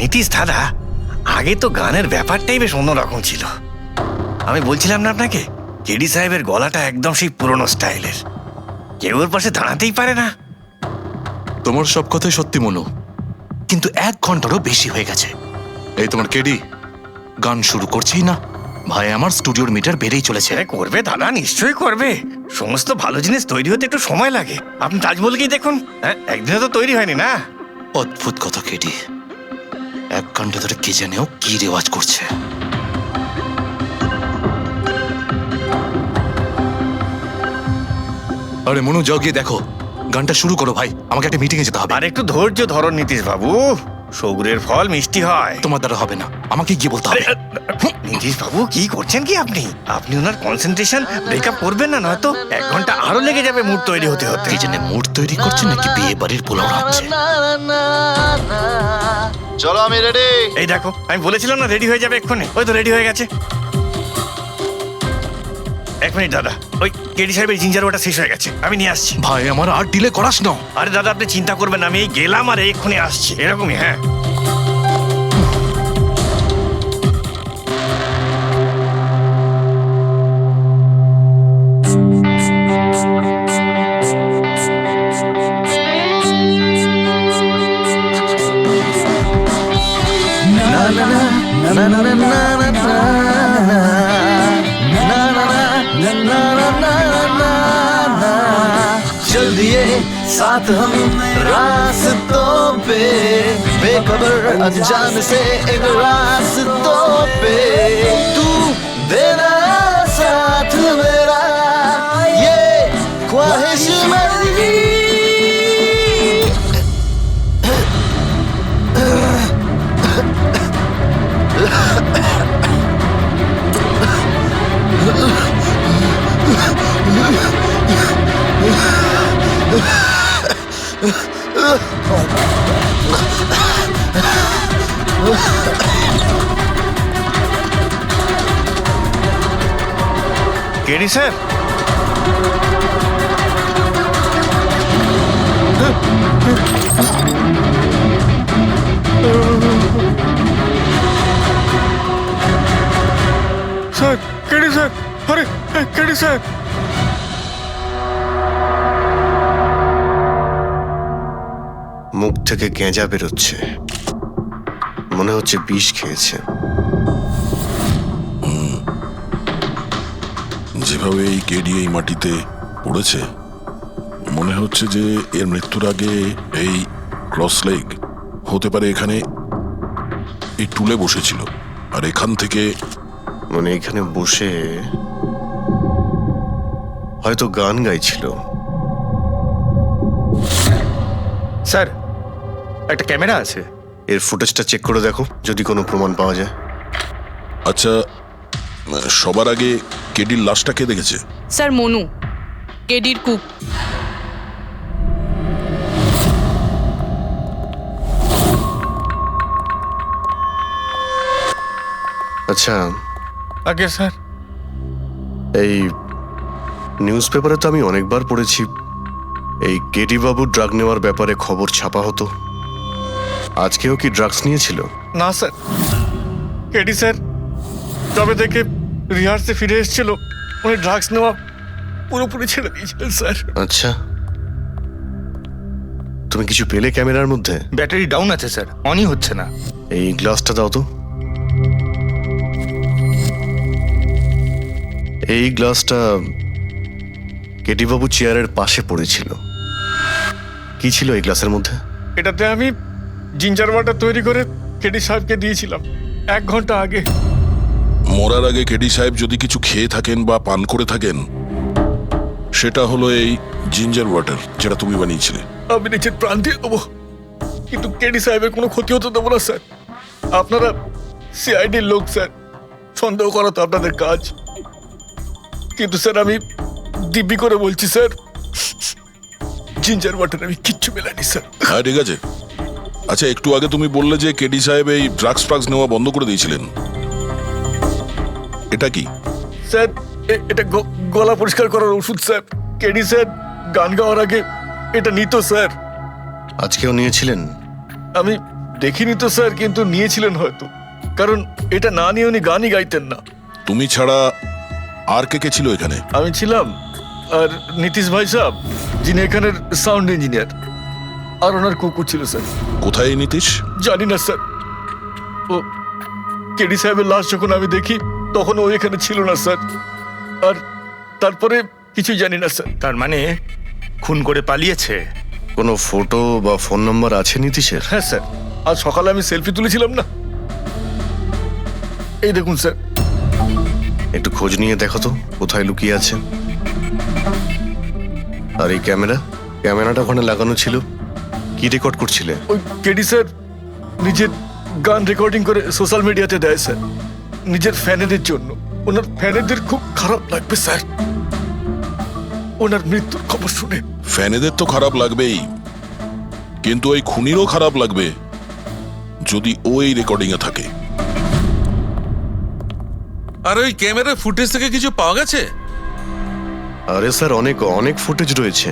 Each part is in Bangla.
নীতিশ দাদা, আগে তো গানের ব্যাপারটাই বেশ অন্যরকম ছিল। আমি বলছিলাম না আপনাকে, কেডি সাহেবের গলাটা একদম সেই পুরনো স্টাইলের, কেউ ওর পাশে দাঁড়াতেই পারে না। তোমার সব কথাই সত্যি মনু, কিন্তু 1 ঘন্টারও বেশি হয়ে গেছে। এই তোমার কেডি গান শুরু করছেই না। ভাই, আমার স্টুডিওর মিটার বেড়েই চলেছে। করবে দাদা, নিশ্চয়ই করবে। সমস্ত ভালো জিনিস তৈরি হতে একটু সময় লাগে। আপনি তাজমহলকেই দেখুন, একদিনে তো তৈরি হয়নি না। অদ্ভুত কথা কেডি, 1 ঘন্টা ধরে কে জানেও কি রেওয়াজ করছে। আরে মনু, যাও গিয়ে দেখো, গানটা শুরু করো ভাই, আমাকে একটা মিটিংয়ে যেতে হবে। আর একটু ধৈর্য ধরো নীতিশ বাবু, সৌগুরের ফল মিষ্টি হয়। তোমার দ্বারা হবে না, আমাকে গিয়ে বলতে হবে। নীতিশ বাবু, কি করছেন কি আপনি? আপনি ওনার কনসেন্ট্রেশন ব্রেকআপ করবেন না, নয়তো 1 ঘন্টা আরো লেগে যাবে মুড তৈরি হতে হতে। কি জানে মুড তৈরি করছে নাকি বিয়ে বাড়ির পোলাও রাখছে। চলো, আমি রেডি। এই দেখো, আমি বলেছিলাম না রেডি হয়ে যাবে এক্ষুনি। ওই তো রেডি হয়ে গেছে। 1 মিনিট দাদা, ওই কেডি সাহেবের জিঞ্জার ওটা শেষ হয়ে গেছে, আমি নিয়ে আসছি। ভাই, আমার আর ডিলে করাস না। আরে দাদা, আপনি চিন্তা করবেন না, আমি এই গেলাম আর এক্ষুনি আসছি, এরকমই। হ্যাঁ, चल दिए साथ हम रास्तों पे, बेखबर अनजान से एक रास्तों पे, तू देना साथ मेरा, ये ख्वाहिश मेरी। KD sir, sir, KD sir, আরে কেডি স্যার। মুখ থেকে গেঁজা বেরোচ্ছে, মনে হচ্ছে বিষ খেয়েছে। যেভাবে এই কেডি এই মাটিতে পড়েছে, মনে হচ্ছে যে এর মৃত্যুর আগে এই ক্রস লেগ হতে পারে এখানে এই টুলে বসেছিল, আর এখান থেকে মানে এখানে বসে হয়তো গান গাইছিল। স্যার, একটা ক্যামেরা আছে, এর ফুটেজটা চেক করে দেখো, যদি কোনো প্রমাণ পাওয়া যায়। আচ্ছা, সবার আগে কেডির লাশটা কে দেখেছে? স্যার, মনু, কেডির কুক। আচ্ছা, আগে স্যার, এই নিউজ পেপারে তো আমি অনেকবার পড়েছি এই কেডি বাবু ড্রাগ নেওয়ার ব্যাপারে খবর ছাপা হতো। আজকেও কি ড্রাগস নিয়েছিল? না স্যার, কেডি স্যার তবে থেকে রিহার্সে ফিরে এসেছিল, উনি ড্রাগস নেওয়া পুরোপুরি ছেড়ে দিয়েছিলেন স্যার। আচ্ছা, তুমি কিছু পেলে ক্যামেরার মধ্যে? ব্যাটারি ডাউন আছে স্যার, অনই হচ্ছে না। এই গ্লাসটা দাও তো। এই গ্লাসটা কেডি বাবু চেয়ারের পাশে পড়েছিল। কি ছিল এই গ্লাসের মধ্যে? এটাতে আমি জিঞ্জার ওয়াটার তৈরি করে কেডি সাহেবকে দিয়েছিলাম 1 ঘন্টা আগে। মরার আগে কেডি সাহেব যদি কিছু খেয়ে থাকেন বা পান করে থাকেন, সেটা হলো এই জিঞ্জার ওয়াটার, যেটা তুমি বানিয়েছিলে। আমি নিজের প্রাণ দিয়ে দেবো, কিন্তু কেডি সাহেবের কোনো ক্ষতি হতে দেবো না স্যার। আপনারা সিআইডির লোক স্যার, সন্দেহ করা তো আপনাদের কাজ, কিন্তু স্যার আমি দিব্যি করে বলছি স্যার, জিঞ্জার ওয়াটার আমি কিচ্ছু মেলাইনি স্যার। হ্যাঁ, ঠিক আছে। আচ্ছা, একটু আগে তুমি বললে যে কেডি সাহেব এই ড্রাগস নেওয়া বন্ধ করে দিয়েছিলেন, এটা কি? স্যার, এটা গলা পরিষ্কার করার ওষুধ স্যার। কেডি স্যার গান গাওয়ার আগে এটা নিত স্যার। আজকেও নিয়েছিলেন? আমি দেখিনি তো স্যার, কিন্তু নিয়েছিলেন হয়তো, কারণ এটা না নিয়ে উনি গানই গাইতেন না। তুমি ছাড়া আর কে কে ছিল এখানে? আমি ছিলাম, আর নীতিশ ভাই সাহেব যিনি এখানের সাউন্ড ইঞ্জিনিয়ার, আর ওনার কুকুর ছিল স্যার। কোথায় এই নীতিশ? জানি না স্যার, ও কেডি সাহেবের লাশ যখন আমি দেখি তখন ও এখানে ছিল না স্যার, আর তারপরে কিছুই জানি না স্যার। তার মানে খুন করে পালিয়েছে? কোনো ফটো বা ফোন নাম্বার আছে নীতিশের? হ্যাঁ স্যার, আজ সকালে আমি সেলফি তুলেছিলাম না, এই দেখুন স্যার। একটু খোঁজ নিয়ে দেখো তো কোথায় লুকিয়ে আছে। আর এই ক্যামেরাটা ওখানে লাগানো ছিল, কি রেকর্ড করছিলে? ওই কেডি স্যার নিজের গান রেকর্ডিং করে সোশ্যাল মিডিয়াতে দেয় স্যার, নিজের ফ্যানেদের জন্য। ওনার ফ্যানেদের খুব খারাপ লাগবে স্যার ওনার মৃত্যুর খবর শুনে। ফ্যানেদের তো খারাপ লাগবেই, কিন্তু ওই খুনিরও খারাপ লাগবে যদি ও এই রেকর্ডিং এ থাকে। আর ওই ক্যামেরার ফুটেজ থেকে কিছু পাওয়া গেছে? আরে স্যার, অনেক অনেক ফুটেজ রয়েছে।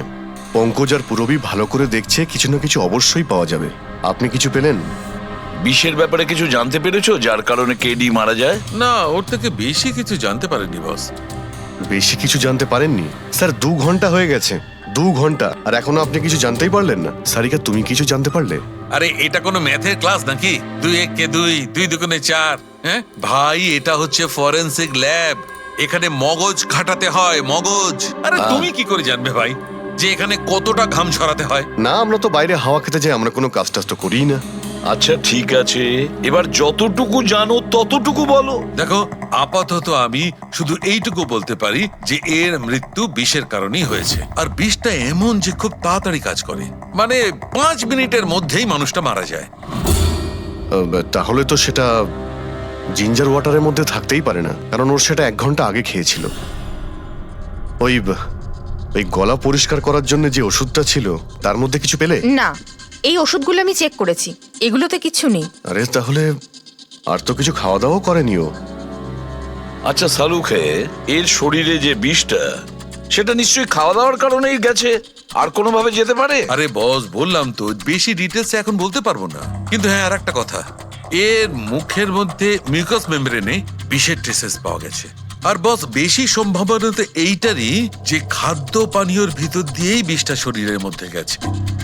পঙ্কজ আর পুরবী ভালো করে দেখছে, কিছু না কিছু অবশ্যই পাওয়া যাবে। আপনি কিছু পেলেন? বিষের ব্যাপারে কিছু জানতে পেরেছো যার কারণে কেডি মারা যায়? না, ওর থেকে বেশি কিছু জানতে পারেনি বস। বেশি কিছু জানতে পারেননি স্যার? 2 ঘন্টা হয়ে গেছে, 2 ঘন্টা, আর এখনো আপনি কিছু জানতেই পারলেন না। সারিকা, তুমি কিছু জানতে পারলে? আরে এটা কোনো ম্যাথের ক্লাস নাকি? 2 1 কে 2, 2 2 4। হ্যাঁ ভাই, এটা হচ্ছে ফরেনসিক ল্যাব, এখানে মগজ খাটাতে হয়, মগজ। আরে তুমি কি করে জানবে ভাই যে এখানে কতটা ঘাম ছড়াতে হয়? না, আমরা তো বাইরে হাওয়া খেতে যাই, আমরা কোনো কাজ টাজ তো করিই না। আচ্ছা ঠিক আছে, এবার যতটুকু জানো ততটুকু বলো। দেখো, আপাতত আমি শুধু এইটুকু বলতে পারি যে এর মৃত্যু বিষের কারণেই হয়েছে। আর বিষটা এমন যে খুব তাড়াতাড়ি কাজ করে, মানে 5 মিনিটের মধ্যেই মানুষটা মারা যায়। তাহলে তো সেটা জিঞ্জার ওয়াটারের মধ্যে থাকতেই পারে না, কারণ ওর সেটা 1 ঘন্টা আগে খেয়েছিল। ওই গলা পরিষ্কার করার জন্য যে ওষুধটা ছিল তার মধ্যে কিছু পেলে? না, এই ওষুধগুলো আমি চেক করেছি, এগুলোতে কিছু নেই। আরে তাহলে আর তো কিছু খাওয়া দাওয়া করেনি ও। আচ্ছা সালুখে, এর শরীরে যে বিষটা, সেটা নিশ্চয়ই খাওয়া দাওয়ার কারণেই গেছে, আর কোনোভাবে যেতে পারে? আরে বস, বললাম তো বেশি ডিটেলস এখন বলতে পারবো না, কিন্তু হ্যাঁ আর একটা কথা, এর মুখের মধ্যে মিউকাস মেমব্রেনে বিষের ট্রেসেস পাওয়া গেছে। আর বস, বেশি সম্ভাবনা তো এইটারই যে খাদ্য পানীয়র ভিতর দিয়েই বিষটা শরীরের মধ্যে গেছে।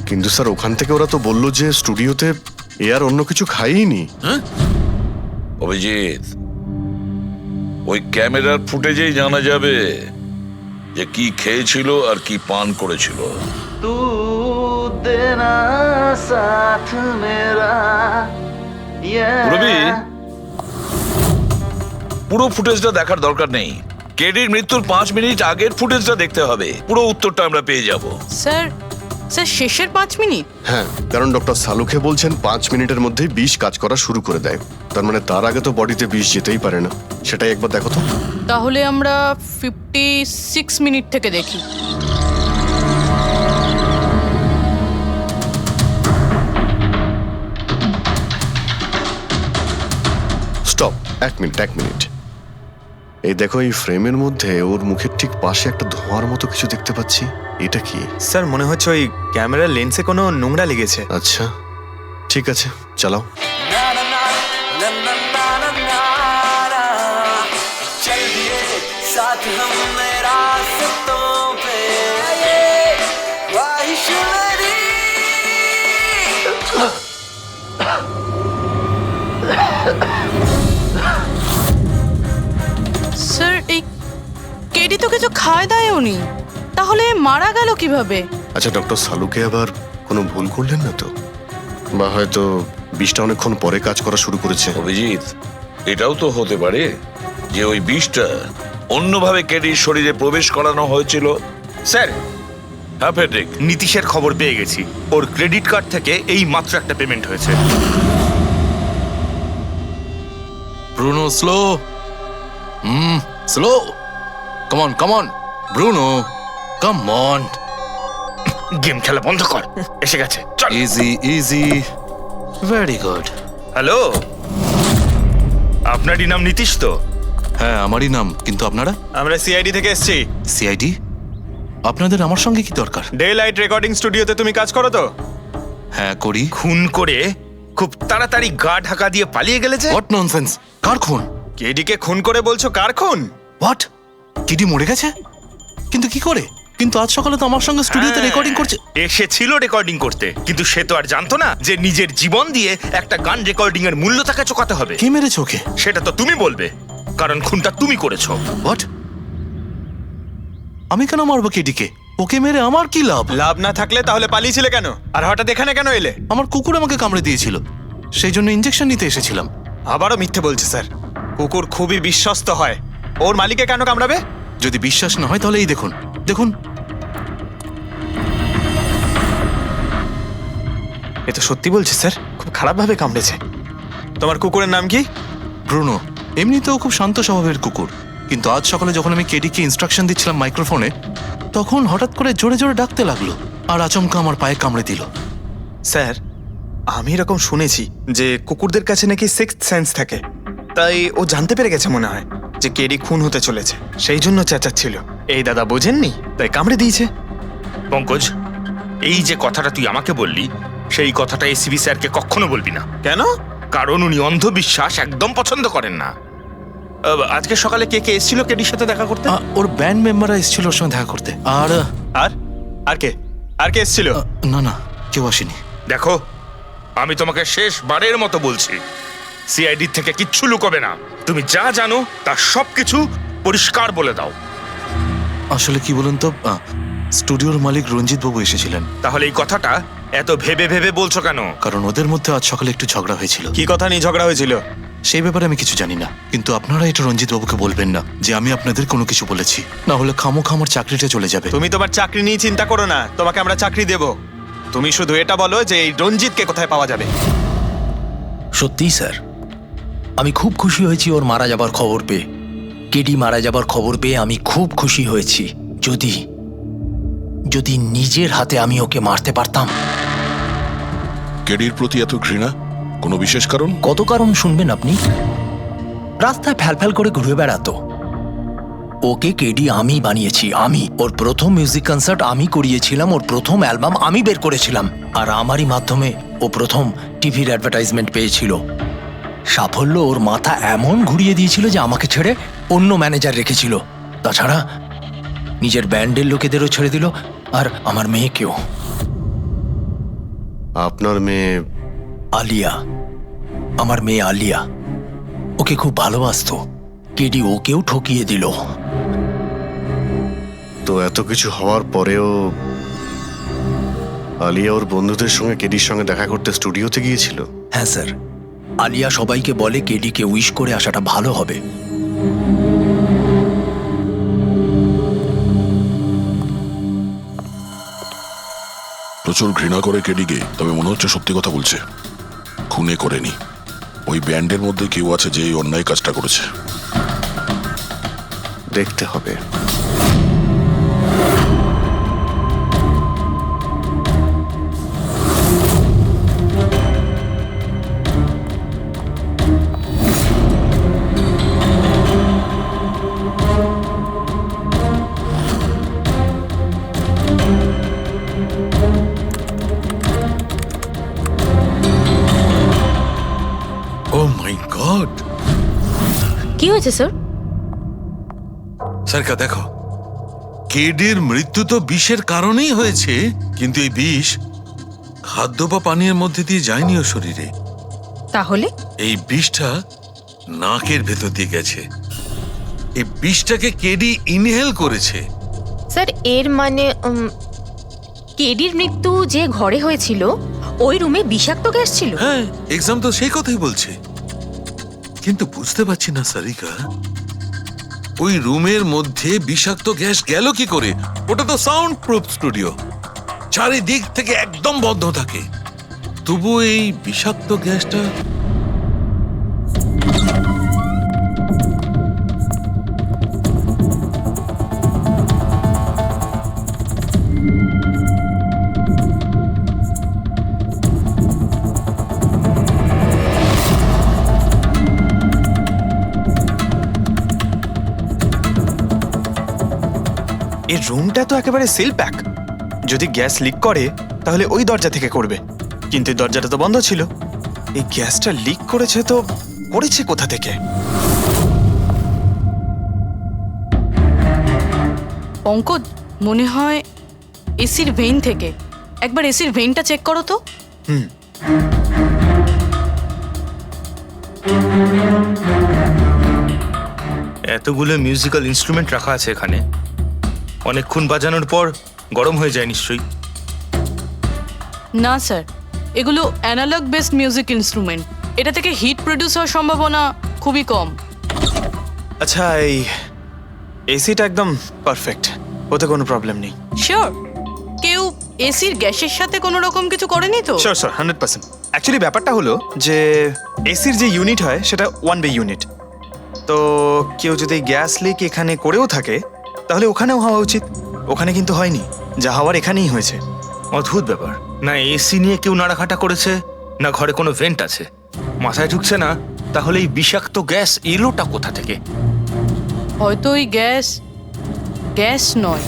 কিন্তু স্যার, ওখান থেকে ওরা তো বললো যে স্টুডিওতে এ আর অন্য কিছু খাইনি। হ্যাঁ, অভিজিৎ, ওই ক্যামেরার ফুটেজেই জানা যাবে যে কি খেয়েছিল আর কি পান করেছিল। तू देना साथ मेरा পুরবী, পুরো ফুটেজটা দেখার দরকার নেই, কেডির মৃত্যুর 5 মিনিট আগের ফুটেজটা দেখতে হবে, পুরো উত্তরটা আমরা পেয়ে যাব। স্যার, শেষের 5 মিনিট? হ্যাঁ, কারণ ডক্টর সালুখে বলছেন 5 মিনিটের মধ্যেই বিষ কাজ করা শুরু করে দেয়। তার মানে তার আগে তো বডিতে বিষ যেতেই পারে না। সেটাই একবার দেখো তো। তাহলে আমরা 56 মিনিট থেকে দেখি। Stop, 1 minute. এই দেখো, এই ফ্রেমের মধ্যে ওর মুখের ঠিক পাশে একটা ধোঁয়ার মতো কিছু দেখতে পাচ্ছি। এটা কি? স্যার, মনে হচ্ছে ওই ক্যামেরার লেন্সে কোনো নোংরা লেগেছে। আচ্ছা ঠিক আছে, চালাও। স্যার, এই কেডি তো কিছু খায় দায় উনি, তাহলে মারা গেল কিভাবে? আচ্ছা, ডক্টর সালুকে আবার কোনো ভুল করলেন না তো? বা হয়তো বিষটা অনেকক্ষণ পরে কাজ করা শুরু করেছে। অভিজিৎ, এটাও তো হতে পারে যে ওই বিষটা অন্যভাবে কেডির শরীরে প্রবেশ করানো হয়েছিল। স্যার, হ্যাঁ ফেডরিক, নীতিশের খবর পেয়ে গেছি। ওর ক্রেডিট কার্ড থেকে এই মাত্র একটা পেমেন্ট হয়েছে। Bruno, slow. Slow. Come on Bruno, come on. Game খেলা বন্ধ কর, এসে গেছে, চল। Easy, very good. হ্যালো, আপনারই নাম নীতিশ তো? হ্যাঁ, আমারই নাম, কিন্তু আপনারা? আমরা সিআইডি থেকে এসেছি। সিআইডি? আপনাদের আমার সঙ্গে কি দরকার? ডে লাইট রেকর্ডিং স্টুডিওতে তুমি কাজ করো তো? হ্যাঁ, করি। খুন করে খুব তাড়াতাড়ি গা ঢাকা দিয়ে পালিয়ে গেলে যে। What nonsense! কার খুন? কেডিকে খুন করে বলছো কার খুন? হোয়াট? কেডি মরে গেছে? কিন্তু কি করে? কিন্তু আজ সকালে তো আমার সঙ্গে স্টুডিওতে রেকর্ডিং করছে। এসেছিল রেকর্ডিং করতে, কিন্তু সে তো আর জানতো না যে নিজের জীবন দিয়ে একটা গান রেকর্ডিং এর মূল্য তাকে চোকাতে হবে। কে মেরেছে ওকে? সেটা তো তুমি বলবে, কারণ খুনটা তুমি করেছো। হোয়াট? আমি কেন মারবো কেডিকে? ওকে মেরে আমার কি লাভ? লাভ না থাকলে তাহলে পালিয়েছিলে কেন? আর হঠাৎ এখানে কেন এলে? আমার কুকুর আমাকে কামড়ে দিয়েছিল, সেই জন্য ইনজেকশন নিতে এসেছিলাম। আবারও মিথ্যে বলছে স্যার। কুকুর খুবই বিশ্বস্ত হয়, ওর মালিককে কেন কামড়াবে? যদি বিশ্বাস না হয় তাহলে এই দেখুন, দেখুন। এ তো সত্যি বলছে স্যার, খুব খারাপভাবে কামড়েছে। তোমার কুকুরের নাম কি? ব্রুনো। এমনিতেও খুব শান্ত স্বভাবের কুকুর, কিন্তু আজ সকালে যখন আমি কেডিকে ইনস্ট্রাকশন দিচ্ছিলাম মাইক্রোফোনে, তখন হঠাৎ করে জোরে জোরে ডাকতে লাগলো আর আচমকা আমার পায়ে কামড়ে দিল। স্যার, আমি এরকম শুনেছি যে কুকুরদের কাছে নাকি সিক্সথ সেন্স থাকে, তাই ও জানতে পেরে গেছে মনে হয় যে কেডি খুন হতে চলেছে, সেই জন্য চেঁচাচ্ছিল। এই দাদা বোঝেননি, তাই কামড়ে দিয়েছে। পঙ্কজ, এই যে কথাটা তুই আমাকে বললি, সেই কথাটা এসিবি স্যারকে কখনো বলবি না। কেন? কারণ উনি অন্ধবিশ্বাস একদম পছন্দ করেন না। আজকে সকালে কে কে এসেছিল কেডির সাথে দেখা করতে? ওর ব্যান্ড মেম্বাররা এসেছিল ওর সঙ্গে দেখা করতে। আর আর আর কে আর কে এসেছিল? না না, কেউ আসেনি। দেখো, আমি তোমাকে শেষবারের মতো বলছি, সিআইডি থেকে কিচ্ছু লুকোবে না। তুমি যা জানো তার সবকিছু পরিষ্কার বলে দাও। আসলে কি বলুন তো, স্টুডিওর মালিক রঞ্জিত বাবু এসেছিলেন। তাহলে এই কথাটা এত ভেবে ভেবে বলছো কেন? কারণ ওদের মধ্যে আজ সকালে একটু ঝগড়া হয়েছিল। কি কথা নিয়ে ঝগড়া হয়েছিল? সেই ব্যাপারে আমি কিছু জানি না, কিন্তু আপনারা এটা রঞ্জিত বাবুকে বলবেন না যে আমি আপনাদের কোনো কিছু বলেছি, না হলে খামোখা আমার চাকরিটা চলে যাবে। তুমি তোমার চাকরি নিয়ে চিন্তা করো না, তোমাকে আমরা চাকরি দেব। তুমি শুধু এটা বলো যে এই রঞ্জিতকে কোথায় পাওয়া যাবে। সত্যিই স্যার, আমি খুব খুশি হয়েছি ওর মারা যাবার খবর পেয়ে। কেডি মারা যাবার খবর পেয়ে আমি খুব খুশি হয়েছি। যদি যদি নিজের হাতে আমি ওকে মারতে পারতাম। কেডির প্রতি এত ঘৃণা, কোনো বিশেষ কারণ? কত কারণ শুনবেন আপনি? রাস্তায় ফ্যালফ্যাল করে ঘুরে বেড়াতো। ওকে কেডি আমি বানিয়েছি, আমি। ওর প্রথম মিউজিক কনসার্ট আমি করিয়েছিলাম, ওর প্রথম অ্যালবাম আমি বের করেছিলাম, আর আমারই মাধ্যমে ও প্রথম টিভির অ্যাডভার্টাইজমেন্ট পেয়েছিল। সাফল্য ওর মাথা এমন ঘুরিয়ে দিয়েছিল যে আমাকে ছেড়ে অন্য ম্যানেজার রেখেছিল। তাছাড়া নিজের ব্যান্ডের লোকেদেরও ছেড়ে দিল, আর আমার মেয়েকেও। আপনার মেয়ে? আলিয়া, আমার মেয়ে আলিয়া। ওকে খুব ভালোবাসতো, কেডি ওকেও ঠকিয়ে দিল। তো এত কিছু হওয়ার পরেও আলিয়া ওর বন্ধুদের সঙ্গে কেডির সঙ্গে দেখা করতে স্টুডিওতে গিয়েছিল? হ্যাঁ স্যার, আলিয়া সবাইকে বলে কেডিকে উইশ করে আসাটা ভালো হবে। প্রচুর ঘৃণা করে কেডিকে, তবে মনে হচ্ছে সত্যি কথা বলছে। খুনে করেনি, ওই ব্যান্ডের মধ্যে কেউ আছে যে এই অন্যায় কাজটা করেছে। দেখতে হবে। ও মাই গড! কি হয়েছে স্যার? সরকা দেখো, কেডির মৃত্যু তো বিষের কারণেই হয়েছে, কিন্তু এই বিষ খাদ্য বা পানীয়ের মধ্যে দিয়ে যায়নি ও শরীরে। তাহলে এই বিষটা নাকের ভেতর দিয়ে গেছে। এই বিষটাকে কেডি ইনহেল করেছে। স্যার, এর মানে কেডির মৃত্যু যে ঘরে হয়েছিল ওই রুমে বিষাক্ত গ্যাস ছিল? হ্যাঁ, এক্সাম তো সেই কথাই বলছে, কিন্তু বুঝতে পারছি না সারিকা, ওই রুমের মধ্যে বিষাক্ত গ্যাস গেল কি করে? ওটা তো সাউন্ড প্রুফ স্টুডিও, চারিদিক থেকে একদম বন্ধ থাকে, তবু এই বিষাক্ত গ্যাসটা এই রুমটা তো একেবারে সিল প্যাক। যদি গ্যাস লিক করে তাহলে ওই দরজা থেকে করবে, কিন্তু এই দরজাটা তো বন্ধ ছিল। এই গ্যাসটা লিক করেছে তো করেছে কোথা থেকে? পঙ্কজ, মনে হয় এসির ভেইন থেকে। একবার এসির ভেইনটা চেক করো তো। এতগুলো মিউজিক্যাল ইনস্ট্রুমেন্ট রাখা আছে এখানে, অনেকক্ষণ বাজানোর পর গরম হয়ে যায় নিশ্চয়ই। না স্যার, এগুলো অ্যানালগ বেসড মিউজিক ইনস্ট্রুমেন্ট। এটা থেকে হিট প্রডিউস হওয়ার সম্ভাবনা খুবই কম। আচ্ছা, এই এসিটা একদম পারফেক্ট, ওতে কোনো প্রবলেম নেই। শিওর? কেউ এসির গ্যাসের সাথে কোনো রকম কিছু করেনি তো? Sure sir, 100%। অ্যাকচুয়ালি ব্যাপারটা হলো যে এসির যে ইউনিট হয় সেটা 1 বে ইউনিট। তো কেউ যদি গ্যাস লিক এখানে করেও থাকে তাহলে ওখানেও হওয়া উচিত। ওখানে কিন্তু হয়নি, যা হওয়ার এখানেই হয়েছে। অদ্ভুত ব্যাপার, না এসি নিয়ে কেউ নাড়াঘাটা করেছে, না ঘরে কোনো ভেন্ট আছে। মাথায় ঢুকছে না তাহলে এই বিষাক্ত গ্যাস এলোটা কোথা থেকে? হয়তো ওই গ্যাস নয়,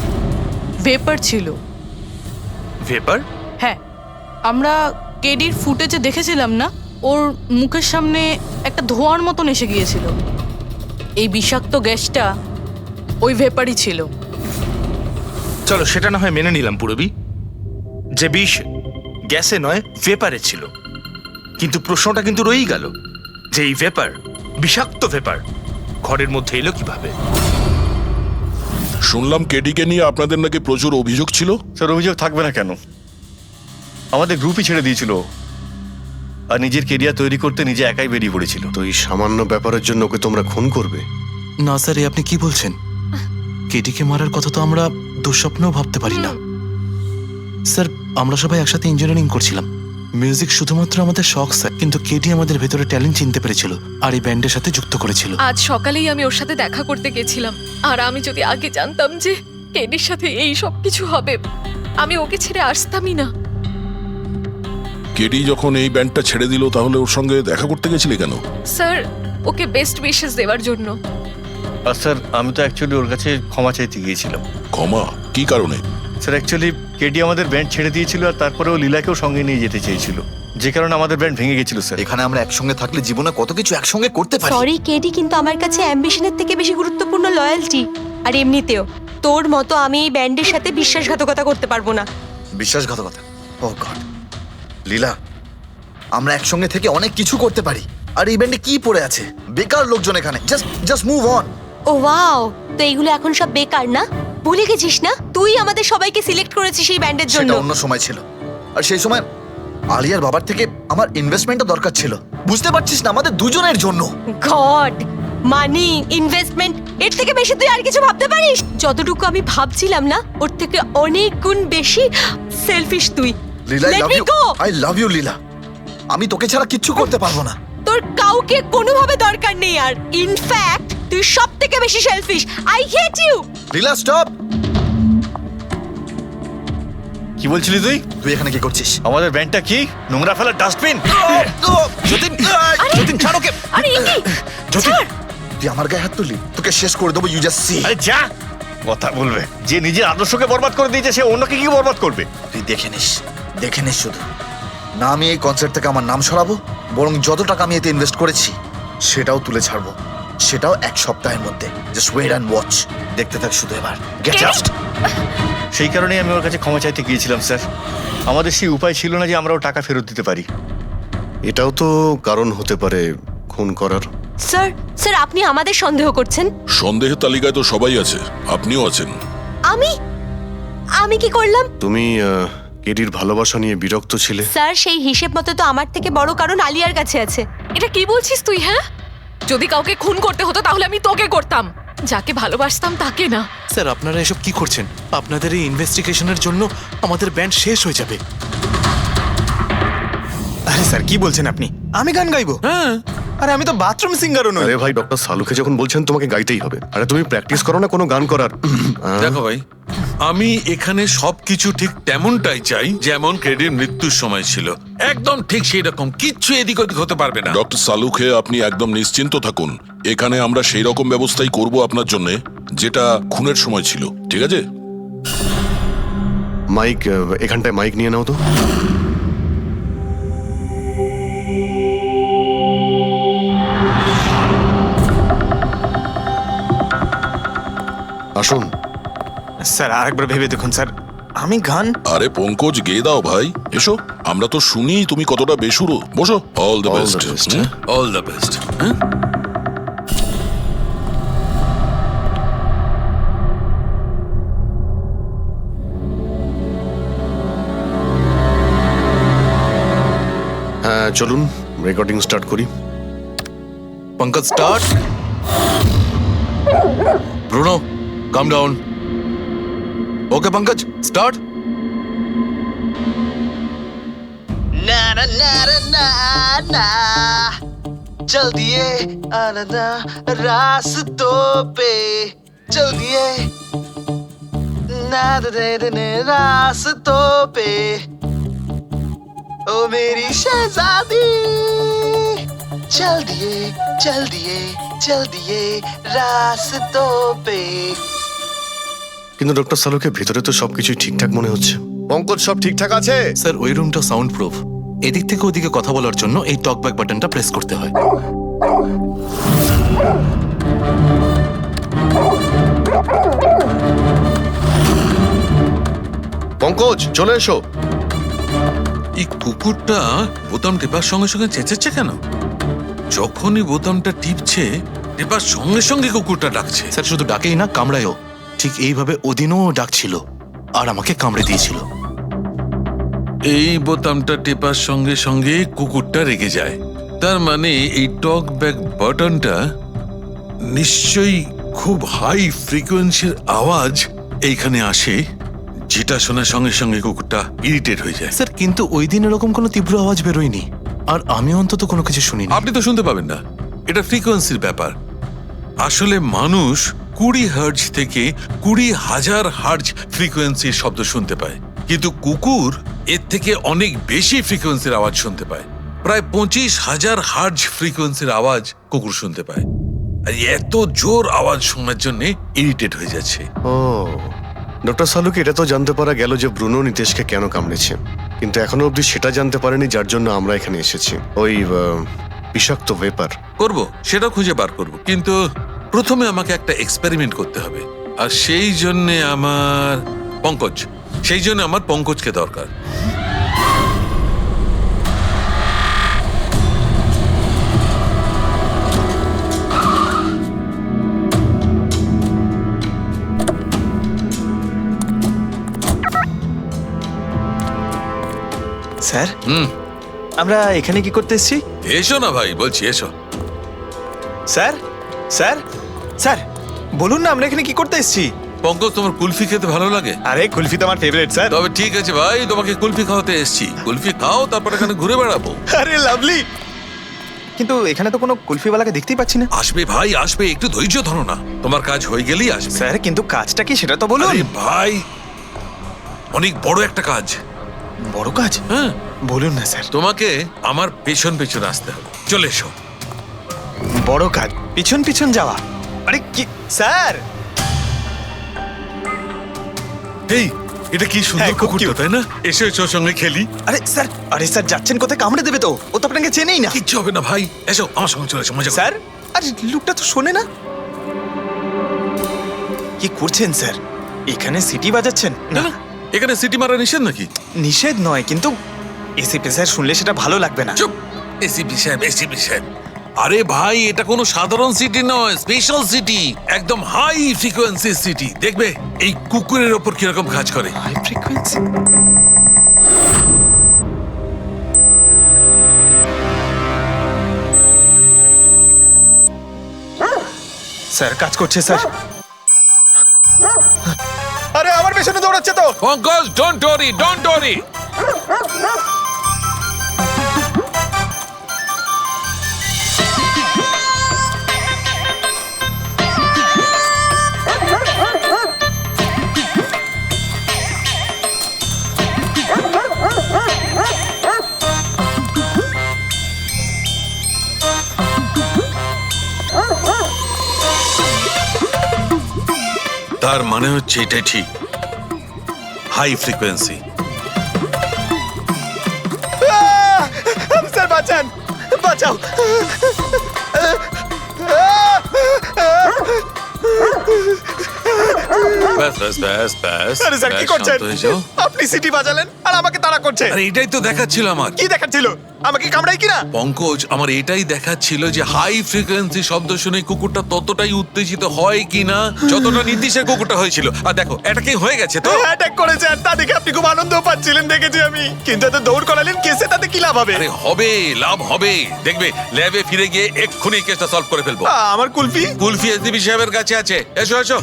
ভেপার ছিল। ভেপার? হ্যাঁ, আমরা কেডির ফুটেজে দেখেছিলাম না, ওর মুখের সামনে একটা ধোঁয়ার মতন এসে গিয়েছিল। এই বিষাক্ত গ্যাসটা ওই ভেপারই ছিল। চলো সেটা না হয় মেনে নিলাম পুরবি, যে বিষ গ্যাসে নয় ভেপারে ছিল। কিন্তু প্রশ্নটা কিন্তু রয়েই গেল যে এই ভেপার, বিষাক্ত ভেপার ঘরের মধ্যে এলো কিভাবে? শুনলাম কেডিকে নিয়ে আপনাদের নাকি প্রচুর অভিযোগ ছিল। স্যার, অভিযোগ থাকবে না কেন? আমাদের গ্রুপই ছেড়ে দিয়েছিল, আর নিজের কেরিয়ার তৈরি করতে নিজে একাই বেরিয়ে পড়েছিল। তো এই সামান্য ব্যাপারের জন্য ওকে তোমরা খুন করবে? না স্যার, এ আপনি কি বলছেন? কেডিকে মারার কথা তো আমরা দুঃস্বপ্নেও ভাবতে পারি না। স্যার, আমরা সবাই একসাথে ইঞ্জিনিয়ারিং করছিলাম। মিউজিক শুধুমাত্র আমাদের শখ স্যার, কিন্তু কেডি আমাদের ভেতরে ট্যালেন্ট চিনতে পেরেছিল আর এই ব্যান্ডের সাথে যুক্ত করেছিল। আজ সকালেই আমি ওর সাথে দেখা করতে গেছিলাম, আর আমি যদি আগে জানতাম যে কেডির সাথে এই সব কিছু হবে, আমি ওকে ছেড়ে আসতামই না। কেডি যখন এই ব্যান্ডটা ছেড়ে দিল তাহলে ওর সঙ্গে দেখা করতে গেছিলে কেন? স্যার, ওকে বেস্ট উইশেস দেওয়ার জন্য। আর স্যার, আমি তো অ্যাকচুয়ালি ওর কাছে ক্ষমা চাইতে গিয়েছিলাম। ক্ষমা? কি কারণে? স্যার, অ্যাকচুয়ালি কেডি আমাদের ব্যান্ড ছেড়ে দিয়েছিল, আর তারপরে ও লীলাকেও সঙ্গে নিয়ে যেতে চেয়েছিল, যে কারণে আমাদের ব্যান্ড ভেঙে গেছিল স্যার। এখানে আমরা একসঙ্গে থাকলে জীবনে কত কিছু একসঙ্গে করতে পারি। সরি কেডি, কিন্তু আমার কাছে অ্যাম্বিশনের থেকে বেশি গুরুত্বপূর্ণ লয়্যালটি। আর এমনিতেও তোর মতো আমি এই ব্যান্ডের সাথে বিশ্বাসঘাতকতা করতে পারবো না। বিশ্বাসঘাতকতা? ও গড, লীলা, আমরা একসঙ্গে থেকে অনেক কিছু করতে পারি। আর এই ব্যান্ডে কি পড়ে আছে? বেকার লোকজন এখানে। Just move on. Oh wow, তো এইগুলো এখন সব বেকার না? ভুলে গেছিস না তুই আমাদের সবাইকে সিলেক্ট করেছিস এই ব্যান্ডের জন্য? সেটা অন্য সময় ছিল, আর সেই সময় আলিয়ার বাবার থেকে আমার ইনভেস্টমেন্টও দরকার ছিল। বুঝতে পারছিস না, আমাদের দুজনের জন্য। গড, মানি, ইনভেস্টমেন্ট, এর থেকে বেশি তুই আর কিছু ভাবতে পারিস? যতটুকু আমি ভাবছিলাম না, ওর থেকে অনেক গুণ বেশি সেলফিশ তুই। Leela, Let me go! I love you Leela. আমি তোকে ছাড়া কিচ্ছু করতে পারবো না। তোর কাউকে কোনোভাবে দরকার নেই, আর ইনফ্যাক্ট তুই সব থেকে বেশি selfish. I hate you. Leela, stop. কি বলছিলি তুই? তুই এখানে কি করছিস? আমাদের ব্যান্ডটা কি নোংরা ফেলার ডাস্টবিন? যতীন, যতীন ছাড়ো কে। আরে এ কি? যতীন, তুই আমার গায়ে হাত তুললি, তোকে শেষ করে দেবো। You just see. আরে যা, কথা বলবে? যে নিজের আদর্শকে বরবাদ করে দিয়েছে সে অন্যকে কি বরবাদ করবে? তুই দেখে নিস শুধু। না আমি এই কনসার্ট থেকে আমার নাম সরাবো, বরং যত টাকা আমি এতে ইনভেস্ট করেছি সেটাও তুলে ছাড়বো, সেটাও 1 সপ্তাহের মধ্যে। Just wait and watch. দেখতে থাক শুধু এবার। Get just. সেই কারণেই আমি ওর কাছে ক্ষমা চাইতে গিয়েছিলাম স্যার। আমাদের সেই উপায় ছিল না যে আমরা ওর টাকা ফেরত দিতে পারি। এটাও তো কারণ হতে পারে খুন করার। স্যার আপনি আমাদের সন্দেহ করছেন? সন্দেহের তালিকায় তো সবাই আছে, আপনিও আছেন। আমি কি করলাম? তুমি কেডির ভালোবাসা নিয়ে বিরক্ত ছিলে। স্যার, সেই হিসেব মতো তো আমার থেকে বড় কারণ আলিয়ার কাছে আছে। এটা কি বলছিস তুই? হ্যাঁ, যদি কাউকে খুন করতে হতো তাহলে আমি তোকে করতাম, যাকে ভালোবাসতাম তাকে না। স্যার, আপনারা এসব কি করছেন? আপনাদের এই ইনভেস্টিগেশনের জন্য আমাদের ব্যান্ড শেষ হয়ে যাবে। আরে স্যার, কি বলছেন আপনি? আমি গান গাইবো? হ্যাঁ, আরে আমি তো বাথরুম সিঙ্গারও নই। আরে ভাই, ডক্টর সালুকে যখন বলছেন তোমাকে গাইতেই হবে। আরে তুমি প্র্যাকটিস করো না কোনো গান করার? দেখো ভাই, আমি এখানে সবকিছু ঠিক তেমনটাই চাই যেমন কেডির মৃত্যুর সময় ছিল। একদম ঠিক সেই রকম, কিচ্ছু এদিক ওদিক হতে পারবে না। ডক্টর সালুখে আপনি একদম নিশ্চিন্ত থাকুন, এখানে আমরা সেই রকম ব্যবস্থাই করব আপনার জন্য যেটা খুনের সময় ছিল। ঠিক আছে? মাইক, এখানটায় মাইক নিয়ে নাও তো। আসুন। স্যার আরেকবার ভেবে দেখুন স্যার, আমি গান আরে পঙ্কজ গেয়ে দাও ভাই, এসো। আমরা তো শুনি তুমি কতটা বেসুরো। বসো। All the All best. the best. All the best. হ্যাঁ চলুন রেকর্ডিং স্টার্ট করি। Pankaj start. Bruno come down. Okay Pankaj start. ना ना ना ना ना चल दिए आनंदा रास्तों पे चल दिए ना दे दे रास्तों पे ओ मेरी शहजादी चल दिए चल दिए चल दिए रास्तों पे। কিন্তু ডক্টর সালুকে ভিতরে তো সবকিছুই ঠিকঠাক মনে হচ্ছে। পঙ্কজ সব ঠিকঠাক আছে? স্যার ওই রুমটা সাউন্ড প্রুফ। এদিক থেকে ওদিকে কথা বলার জন্য এই টক ব্যাক বাটনটা প্রেস করতে হয়। পঙ্কজ চলে এসো। এই কুকুরটা বোতাম টেপার সঙ্গে সঙ্গে চেঁচাচ্ছে কেন? যখনই বোতামটা টিপছে টেপার সঙ্গে সঙ্গে কুকুরটা ডাকছে। স্যার শুধু ডাকেই না, কামড়ায়ও। ঠিক এইভাবে ওদিনও ডাকছিল আর আমাকে কামড়ে দিয়েছিল। এই বোতামটা টেপার সঙ্গে সঙ্গে কুকুরটা রেগে যায়। তার মানে এই টক ব্যাক বাটনটা নিশ্চয়ই খুব হাই ফ্রিকোয়েন্সির আওয়াজ এইখানে আসে, যেটা শোনার সঙ্গে সঙ্গে কুকুরটা ইরিটেট হয়ে যায়। স্যার কিন্তু ওই দিন এরকম কোনো তীব্র আওয়াজ বেরোয়নি, আর আমি অন্তত কোনো কিছু শুনিনি। আপনি তো শুনতে পাবেন না, এটা ফ্রিকোয়েন্সির ব্যাপার। আসলে মানুষ 20 হার্জ থেকে 20,000 হার্জ ফ্রিকোয়েন্সির শব্দ শুনতে পায়, কিন্তু কুকুর এর থেকে অনেক বেশি ফ্রিকোয়েন্সির আওয়াজ শুনতে পায়। প্রায় 25,000 হার্জ ফ্রিকোয়েন্সির আওয়াজ কুকুর শুনতে পায়। আর এত জোর আওয়াজ শোনার জন্য ইরিটেট হয়ে যাচ্ছে। ও ডক্টর সালুকে এটা তো জানতে পারা গেল যে ব্রুনো নিতেশকে কেন কামড়েছে, কিন্তু এখনো অবধি সেটা জানতে পারেনি যার জন্য আমরা এখানে এসেছি। ওই বিষাক্ত ভেপার করব, সেটা খুঁজে বার করব, কিন্তু প্রথমে আমাকে একটা এক্সপেরিমেন্ট করতে হবে। আর সেই জন্য আমার পঙ্কজকে দরকার। স্যার আমরা এখানে কি করতে এসেছি? এসো না ভাই, বলছি এসো। স্যার স্যার স্যার বলুন না আমরা এখানে কি করতে এসেছি? পঙ্কজ, তোমার কুলফি খেতে ভালো লাগে? আরে কুলফি তো আমার ফেভারিট স্যার। তবে ঠিক আছে ভাই, তোমাকে কুলফি খাওয়াতে এসেছি। কুলফি খাও, তারপর এখানে ঘুরে বেড়াবো। আরে লাভলি, কিন্তু এখানে তো কোনো কুলফিওয়ালাকে দেখতেই পাচ্ছি না। আসবে ভাই আসবে, একটু ধৈর্য ধরো না, তোমার কাজ হয়ে গেলেই আসবে। স্যার কিন্তু কাজটা কি সেটা তো বলুন। আরে ভাই, অনেক বড় একটা কাজ। বড় কাজ? হ্যাঁ বলুন না স্যার। তোমাকে আমার পেছন পেছন আসতে হবে। চলে এসো। বড় কাজ, পিছন পিছন যাওয়া? আরে কি স্যার! এই এটা কি সুন্দর কুকুরটা, তাই না? এসো এসো, সঙ্গে খেলি। আরে স্যার যাচ্ছেন কোথায়? কামড়ে দেবে তো, ও তো আপনাকে চেনেই না। কিচ্ছু হবে না ভাই, এসো আমার সঙ্গে চলে এসো, মজা করো। স্যার আরে লোকটা তো শোনে না। কি করছেন স্যার? এখানে সিটি বাজাচ্ছেন? না না, এখানে সিটি মারা নিষেধ নাকি? নিষেধ নয়, কিন্তু এসিপি স্যার শুনলে সেটা ভালো লাগবে না। চুপ, এসিপি সাহেব। আরে ভাই, এটা কোনো সাধারণ সিটি নয়, স্পেশাল সিটি, একদম হাই ফ্রিকোয়েন্সি সিটি। দেখবে এই কুকুরের ওপর কিরকম কাজ করে। High frequency? স্যার কাজ করছে স্যার। আরে আমার পেছনে দৌড়াচ্ছে তো। Pankaj, don't worry. তার মানে হচ্ছে এটাই ঠিক, হাই ফ্রিকোয়েন্সি। স্যার বাঁচান, বাঁচাও। ব্যাস ব্যাস ব্যাস ব্যাস আরে স্যার কি ব্যাস, করছেন শান্ত হয়ে যাও। আপনি সিটি বাজালেন আর আমাকে তাড়া করছে আরে এটাই তো দেখাচ্ছিল আমার কি দেখাচ্ছিল আমাকে কামড়াই কিনা পঙ্কজ আমার এটাই দেখাচ্ছিল যে হাই ফ্রিকোয়েন্সি শব্দ শুনে কুকুরটা ততটাই উত্তেজিত হয় কিনা যতটা নীতিশের কুকুরটা হয়েছিল। আর দেখো এটা কি হয়ে গেছে তো। অ্যাটাক করেছে আর তা দেখে আপনি খুব আনন্দ পাচ্ছিলেন দেখেছি আমি, কিন্তু এত দৌড় করালেন কেসে তাতে কি লাভ হবে? আরে হবে, লাভ হবে, দেখবে ল্যাবে ফিরে গিয়ে এক্ষুনি কেসটা সলভ করে ফেলবো। আমার কুলফি কুলফি এসডিপি সাহেবের কাছে আছে, এসো এসো।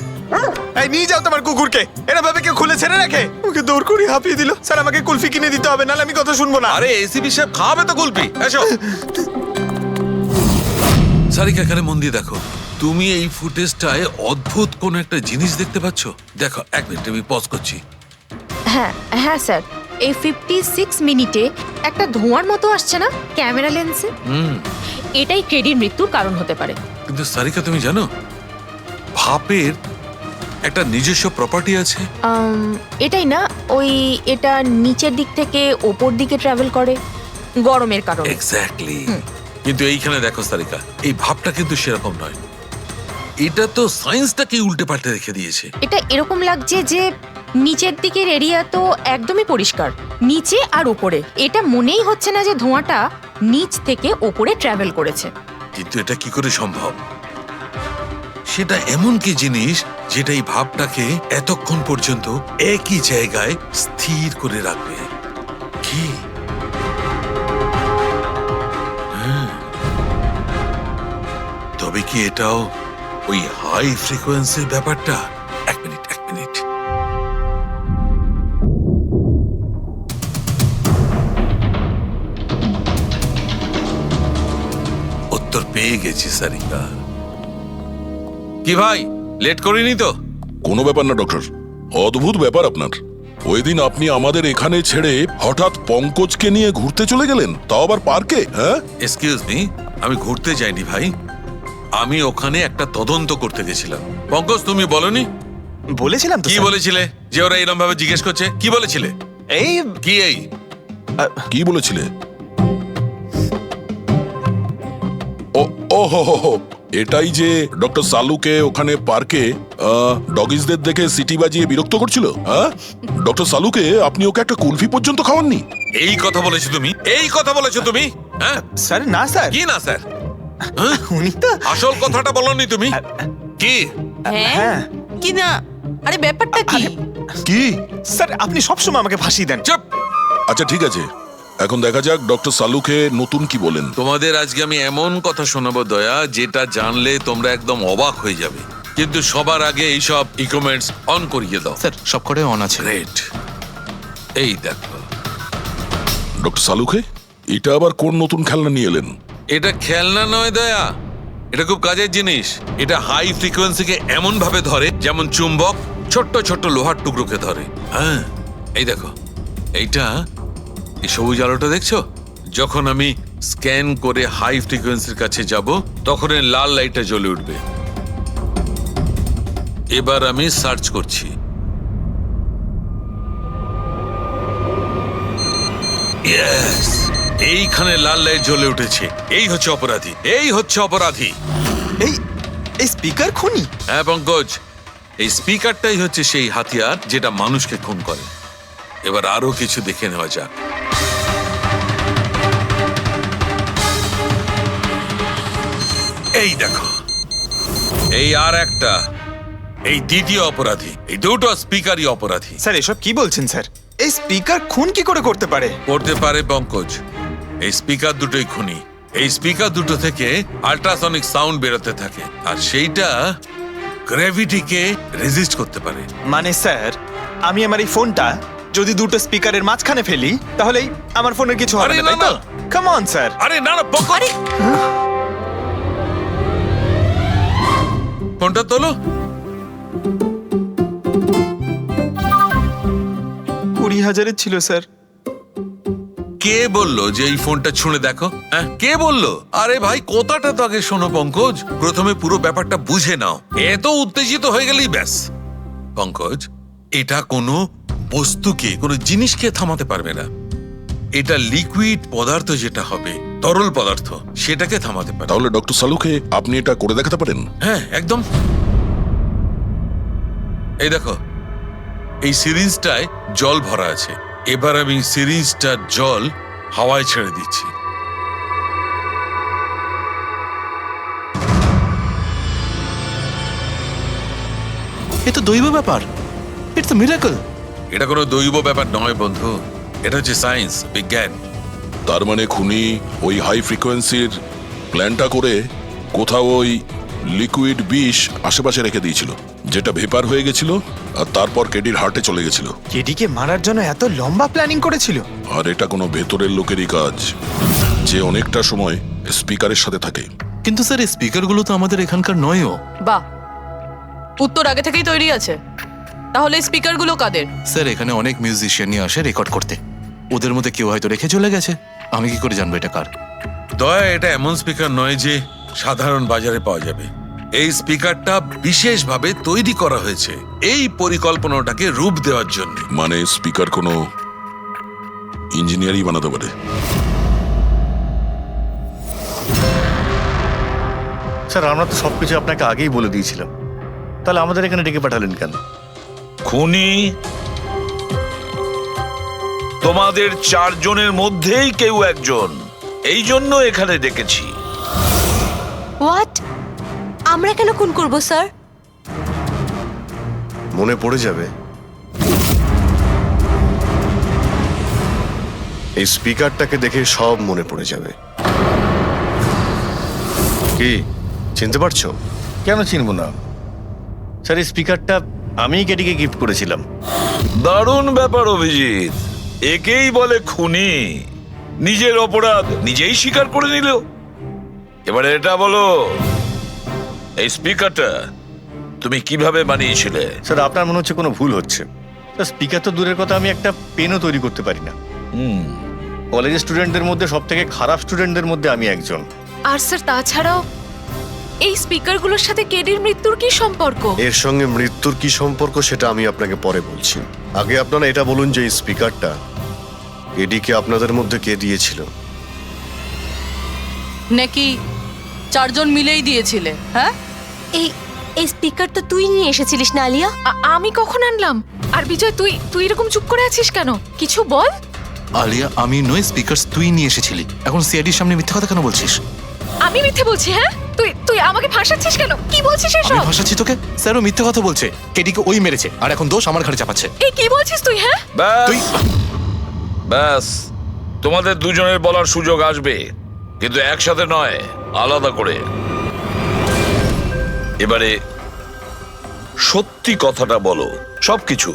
এই নিয়ে যাও তোমার কুকুরকে, এরা ভাবে কেউ খুলে ছেড়ে রাখে? ওকে দৌড় করে হাঁপিয়ে দিল। স্যার আমাকে কুলফি কিনে দিতে হবে, নাহলে আমি কথা শুনবো না। আরে এসিপি সাহেব খাওয়াবে তো কুলফি, এসো। সারিকা এখানে মন দিয়ে দেখো, তুমি এই ফুটেজটায় অদ্ভুত কোন একটা জিনিস দেখতে পাচ্ছ? দেখো এক মিনিট আমি পজ করছি। হ্যাঁ হ্যাঁ স্যার, এই 56 মিনিটে একটা ধোঁয়ার মতো আসছে না ক্যামেরা লেন্সে? এটাই কেডির মৃত্যুর কারণ হতে পারে। কিন্তু সারিকা তুমি জানো ভাপের একটা নিজস্ব প্রপার্টি আছে? এটাই না, ওই এটা নিচের দিক থেকে ওপর দিকে ট্রাভেল করে গরমের কারণে। এক্স্যাক্টলি। কিন্তু এইখানে দেখো সারিকা, এই ভাবটা কিন্তু সেরকম নয়, এটা তো সায়েন্সটাকে উল্টে পাল্টে রেখে দিয়েছে। এটা এরকম লাগছে যে নিচের দিকের এরিয়া তো একদমই পরিষ্কার, নিচে আর উপরে এটা মনেই হচ্ছে না যে ধোঁয়াটা নিচ থেকে ওপরে ট্রাভেল করেছে। কিন্তু এটা কি করে সম্ভব? সেটা এমন কি জিনিস যেটা এই ভাবটাকে এতক্ষণ পর্যন্ত একই জায়গায় স্থির করে রাখবে? কি? তবে কি এটাও ওই হাই ফ্রিকোয়েন্সির ব্যাপারটা? এক মিনিট এক মিনিট। উত্তর পেয়ে গেছি সারিকা। কি ভাই লেট করিনি তো? কোনো ব্যাপার না ডক্টর, অদ্ভুত ব্যাপার আপনার। ওই দিন আপনি আমাদের এখানে ছেড়ে হঠাৎ পঙ্কজকে নিয়ে ঘুরতে চলে গেলেন, তাও আবার পার্কে। হ্যাঁ, এক্সকিউজ মি, আমি ঘুরতে যাইনি ভাই, আমি ওখানে একটা তদন্ত করতে গেছিলাম। পঙ্কজ তুমি বলনি? বলেছিলাম তো কি স্যার। বলেছিলে যে ওরা এরকম ভাবে জিজ্ঞেস করছে? কি বলেছিলে? এই কি এই কি বলেছিলে? ও ও হো হো হো, এটাই যে ডক্টর সালুকে ওখানে পার্কে ডগিসদের দেখে সিটি বাজিয়ে বিরক্ত করছিল। হ্যাঁ, ডক্টর সালুকে আপনি ওকে একটা কুলফি পর্যন্ত খাওয়াননি? এই কথা বলেছো তুমি? এই কথা বলেছো তুমি? হ্যাঁ স্যার না স্যার, কি না স্যার? উনি তো আসল কথাটা বলনি তুমি? কি? হ্যাঁ কি না? আরে ব্যাপারটা কি? কি? স্যার আপনি সবসময় আমাকে ফাঁসিয়ে দেন। চুপ। আচ্ছা ঠিক আছে, এখন দেখা যাক ডক্টর সালুকে নতুন কি বলেন। তোমাদের আজকে আমি এমন কথা শোনাবো দয়া, যেটা জানলে তোমরা একদম অবাক হয়ে যাবে। কিন্তু সবার আগে এইসব ইকুইপমেন্টস অন করিয়ে দাও। স্যার সব করে অন আছে। গ্রেট। এই দেখো, ডক্টর সালুকে এটা আবার কোন নতুন খেলনা নিয়ে এলেন? এটা খেলনা নয় দয়া, এটা খুব কাজের জিনিস। এটা হাই ফ্রিকোয়েন্সিকে এমন ভাবে ধরে যেমন চুম্বক ছোট্ট ছোট্ট লোহার টুকরোকে ধরে। হ্যাঁ এই দেখো, এইটা এই সবুজ আলোটা দেখছো? যখন আমি স্ক্যান করে হাই ফ্রিকোয়েন্সির কাছে যাব তখন এই লাল লাইটটা জ্বলে উঠবে। এবার আমি সার্চ করছি। ইয়েস, এইখানে লাল লাইট জ্বলে উঠেছে। এই হচ্ছে অপরাধী, এই হচ্ছে অপরাধী। এই এই স্পিকার খুনি? হ্যাঁ পঙ্কজ, এই স্পিকারটাই হচ্ছে সেই হাতিয়ার যেটা মানুষকে খুন করে। এবার আরো কিছু দেখে নেওয়া যাক। এই দেখো, এই আর একটা, এই দ্বিতীয় অপরাধী। এই দুটো স্পিকারই অপরাধী। স্যার এসব কি বলছেন স্যার? এই স্পিকার খুন কি করে করতে পারে? করতে পারে পঙ্কজ, এই স্পিকার দুটোই খুনি। এই স্পিকার দুটো থেকে আল্ট্রাসনিক সাউন্ড বেরোতে থাকে, আর সেইটা গ্র্যাভিটিকে রেজিস্ট করতে পারে। মানে স্যার আমি আমার এই ফোনটা যদি দুটো স্পিকারের মাঝখানে ফেলি তাহলেই আমার ফোনের কিছু হবে আরে না, তাই না, তো? Come on sir. আরে না না পঙ্কজ, ফোনটা তোলো। 20,000-এর ছিল স্যার। কে বললো যে এই ফোনটা ছুঁড়ে দেখো? হ্যাঁ কে বললো? আরে ভাই কথাটা তো আগে শোনো পঙ্কজ, প্রথমে পুরো ব্যাপারটা বুঝে নাও। এত উত্তেজিত হয়ে গেলেই ব্যাস। পঙ্কজ, এটা কোনো বস্তুকে, কোনো জিনিসকে থামাতে পারবে না। এটা লিকুইড পদার্থ যেটা হবে, তরল পদার্থ, সেটাকে থামাতে পারে। তাহলে ডক্টর সালুকে আপনি এটা করে দেখাতে পারেন? হ্যাঁ একদম। এই দেখো, এই সিরিঞ্জটায় জল ভরা আছে। এবার আমি সিরিঞ্জটার জল হাওয়ায় ছেড়ে দিচ্ছি। এ তো দৈব ব্যাপার, ইটস আ মিরাকল। এটা কোনো দৈব ব্যাপার নয় বন্ধু, এটা হচ্ছে সায়েন্স, বিজ্ঞান। তার মানে খুনি ওই হাই ফ্রিকোয়েন্সির প্ল্যানটা করে কোথাও ওই লিকুইড বিষ আশেপাশে রেখে দিয়েছিল, যেটা ভেপার হয়ে গেছিল আর তারপর কেডির হার্টে চলে গেছিল। কেডিকে মারার জন্য এত লম্বা প্ল্যানিং করেছিল? আর এটা কোনো ভেতরের লোকেরই কাজ, যে অনেকটা সময় স্পিকারের সাথে থাকে। কিন্তু স্যার এই স্পিকারগুলো তো আমাদের এখানকার নয়ও। বাহ, উত্তর আগে থেকেই তৈরি আছে। তাহলে স্পিকারগুলো কাদের? স্যার এখানে অনেক মিউজিশিয়ানই আসে রেকর্ড করতে, ওদের মধ্যে কেউ হয়তো রেখে চলে গেছে। আমি কি করে জানবো এটা কার? দয়া, এটা এমন স্পিকার নয় যে সাধারণ বাজারে পাওয়া যাবে। এই স্পিকারটা বিশেষভাবে তৈরি করা হয়েছে এই পরিকল্পনাটাকে রূপ দেওয়ার জন্য। মানে স্পিকার কোনো ইঞ্জিনিয়ারই বানাতে পারে। স্যার আমরা তো সবকিছু আপনাকে আগেই বলে দিয়েছিলাম, তাহলে আমাদের এখানে ডেকে পাঠালেন কেন? খুনি তোমাদের চারজনের মধ্যেই কেউ একজন, এই জন্য এখানে ডেকেছি। হোয়াট? আমরা কেন খুন করব স্যার? মনে পড়ে যাবে এই স্পিকারটাকে দেখে, সব মনে পড়ে যাবে। কি চিনতে পারছো? কেন চিনব না স্যার, এই স্পিকারটা আমিই কেডিকে গিফট করেছিলাম। দারুণ ব্যাপার অভিজিৎ, একেই বলে খুনি। নিজের অপরাধ নিজেই স্বীকার করে নিল। এবারে এটা বলো, এই স্পিকারটা তুমি কিভাবে বানিয়েছিলে? স্যার আপনার মনে হচ্ছে কোনো ভুল হচ্ছে। স্যার স্পিকার তো দূরের কথা, আমি একটা পেনও তৈরি করতে পারি না। কলেজের স্টুডেন্টদের মধ্যে সব থেকে খারাপ স্টুডেন্টদের মধ্যে আমি একজন। আর স্যার তাছাড়াও এই স্পিকারগুলোর সাথে কেডির মৃত্যুর কি সম্পর্ক? এর সঙ্গে মৃত্যুর কি সম্পর্ক সেটা আমি আপনাকে পরে বলছি। আগে আপনারা এটা বলুন যে এই স্পিকারটা এডিকে আপনাদের মধ্যে কে দিয়েছিল? নাকি চারজন মিলেই দিয়েছিলে? হ্যাঁ, এই এই স্পিকার তো তুই নিয়ে এসেছিলিস না আলিয়া? আমি কখন আনলাম? আর বিজয় তুই তুই এরকম চুপ করে আছিস কেন? কিছু বল। আলিয়া, আমি নয়, স্পিকার তুই নিয়ে এসেছিলি। এখন সিআইডির সামনে মিথ্যা কথা কেন বলছিস? আমি মিথ্যে বলছি? হ্যাঁ, তুই তুই আমাকে ফাঁসাচ্ছিস কেন? কি বলছিস আমি এসব? ভাসাচ্ছি তোকে? স্যারও মিথ্যা কথা বলছে, কেডিকে ওই মেরেছে আর এখন দোষ আমার ঘাড়ে চাপাচ্ছে। এই কি বলছিস তুই? হ্যাঁ, তুই ব্যাস, তোমাদের দুজনের বলার সুযোগ আসবে, কিন্তু একসাথে নয়, আলাদা করে। এবারে সত্যি কথাটা বলো, সবকিছু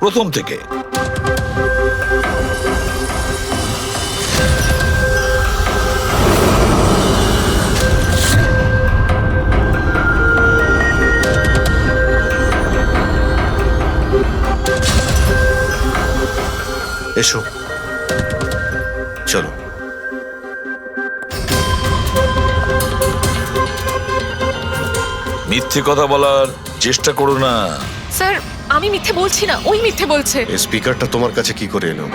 প্রথম থেকে। এসো, চলো। মিথ্যে কথা বলার চেষ্টা করো না। স্যার আমি মিথ্যে বলছি না, ওই মিথ্যে বলছে। এই স্পিকারটা তোমার কাছে কি করে এলো?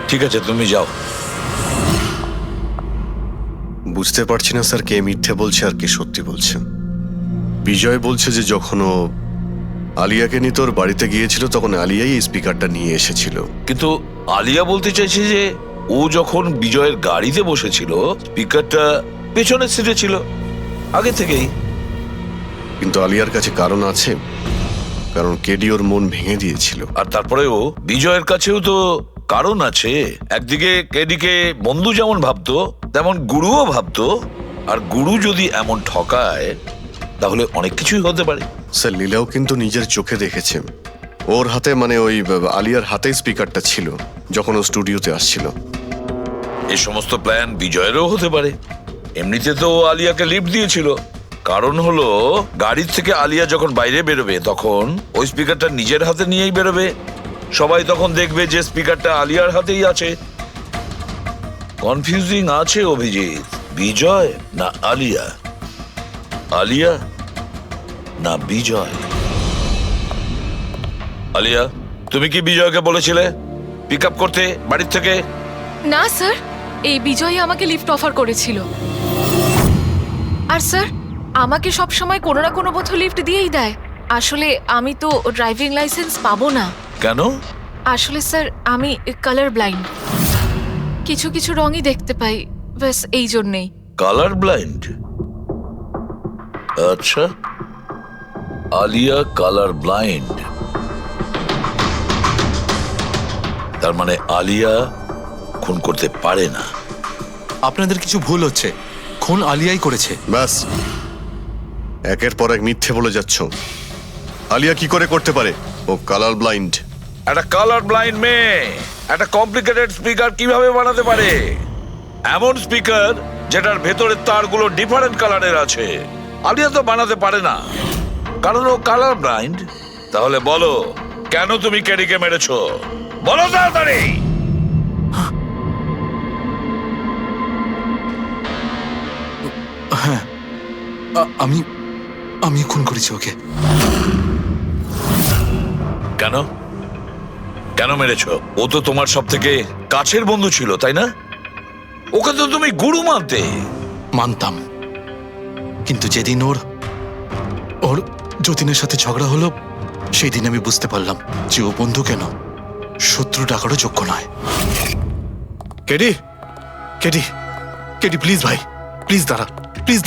ঠিক আছে, তুমি যাও। বুঝতে পারছি না স্যার, কে মিথ্যে বলছে আর কে সত্যি বলছে। বিজয় বলছে যে যখন ও আলিয়াকে নিয়ে তোর বাড়িতে গিয়েছিল তখন আলিয়াই এই স্পিকারটা নিয়ে এসেছিল। কিন্তু আলিয়া বলতে চাইছে যে ও যখন বিজয়ের গাড়িতে বসেছিল স্পিকারটা পেছনের সিটে ছিল আগে থেকেই। কিন্তু আলিয়ার কাছে কারণ আছে, কারণ কেডি ওর মন ভেঙে দিয়েছিল। আর তারপরেও বিজয়ের কাছেও তো কারণ আছে। একদিকে কেডিকে বন্ধু যেমন ভাবতো তেমন গুরুও ভাবতো, আর গুরু যদি এমন ঠকায় তাহলে অনেক কিছুই হতে পারে। স্যার লীলাও কিন্তু নিজের চোখে দেখেছে, ওর হাতে মানে ওই আলিয়ার হাতে স্পিকারটা ছিল যখন ও স্টুডিওতে আসছিল। এই সমস্ত প্ল্যান বিজয়েরও হতে পারে। এমনিতে তো ও আলিয়াকে লিফট দিয়েছিল, কারণ হলো গাড়ির থেকে আলিয়া যখন বাইরে বেরোবে তখন ওই স্পিকারটা নিজের হাতে নিয়েই বেরোবে। সবাই তখন দেখবে যে স্পিকারটা আলিয়ার হাতেই আছে। কনফিউজিং আছে অভিজিৎ, বিজয় না আলিয়া, আলিয়া না বিজয়। আলিয়া, তুমি কি বিজয়কে বলেছিলে পিক আপ করতে বাড়ির থেকে? না স্যার, এই বিজয় আমাকে লিফট অফার করেছিল। আর স্যার, আমাকে সব সময় কোনো না কোনো বোধ লিফট দিয়েই দেয়। আসলে আমি তো ড্রাইভিং লাইসেন্স পাবো না। কেন? আসলে স্যার, আমি কালার ব্লাইন্ড, কিছু কিছু রঙই দেখতে পাই, ব্যাস এই জন্যেই। Colour blind? আচ্ছা, আলিয়া কালার ব্লাইন্ড। তার মানে আলিয়া খুন করতে পারে না। আপনাদের কিছু ভুল হচ্ছে, খুন আলিয়াই করেছে। ব্যাস, একের পর এক মিথ্যে বলে যাচ্ছ। আলিয়া কি করে করতে পারে? ও কালার ব্লাইন্ড। একটা কালার ব্লাইন্ড মেয়ে একটা কমপ্লিকেটেড স্পিকার কিভাবে বানাতে পারে? এমন স্পিকার যেটার ভেতরের তারগুলো ডিফারেন্ট কালারের আছে। আলিয়া তো বানাতে পারে না, কারণ ও কালার ব্লাইন্ড। তাহলে বলো, কেন তুমি কেডিকে মেরেছো? বলো তাড়াতাড়ি। হ্যাঁ, আমি আমি খুন করেছি ওকে। কেন কেন মেরেছো? ও তো তোমার সব থেকে কাছের বন্ধু ছিল, তাই না? ওকে তো তুমি গুরু মানতে। মানতাম, কিন্তু যেদিন ওর যতীনের সাথে ঝগড়া হলো, সেই দিন আমি বুঝতে পারলাম যে ও বন্ধু কেন, শত্রু ডাকারও যোগ্য নয়। কেডি, কেডি, কেডি, প্লিজ ভাই, প্লিজ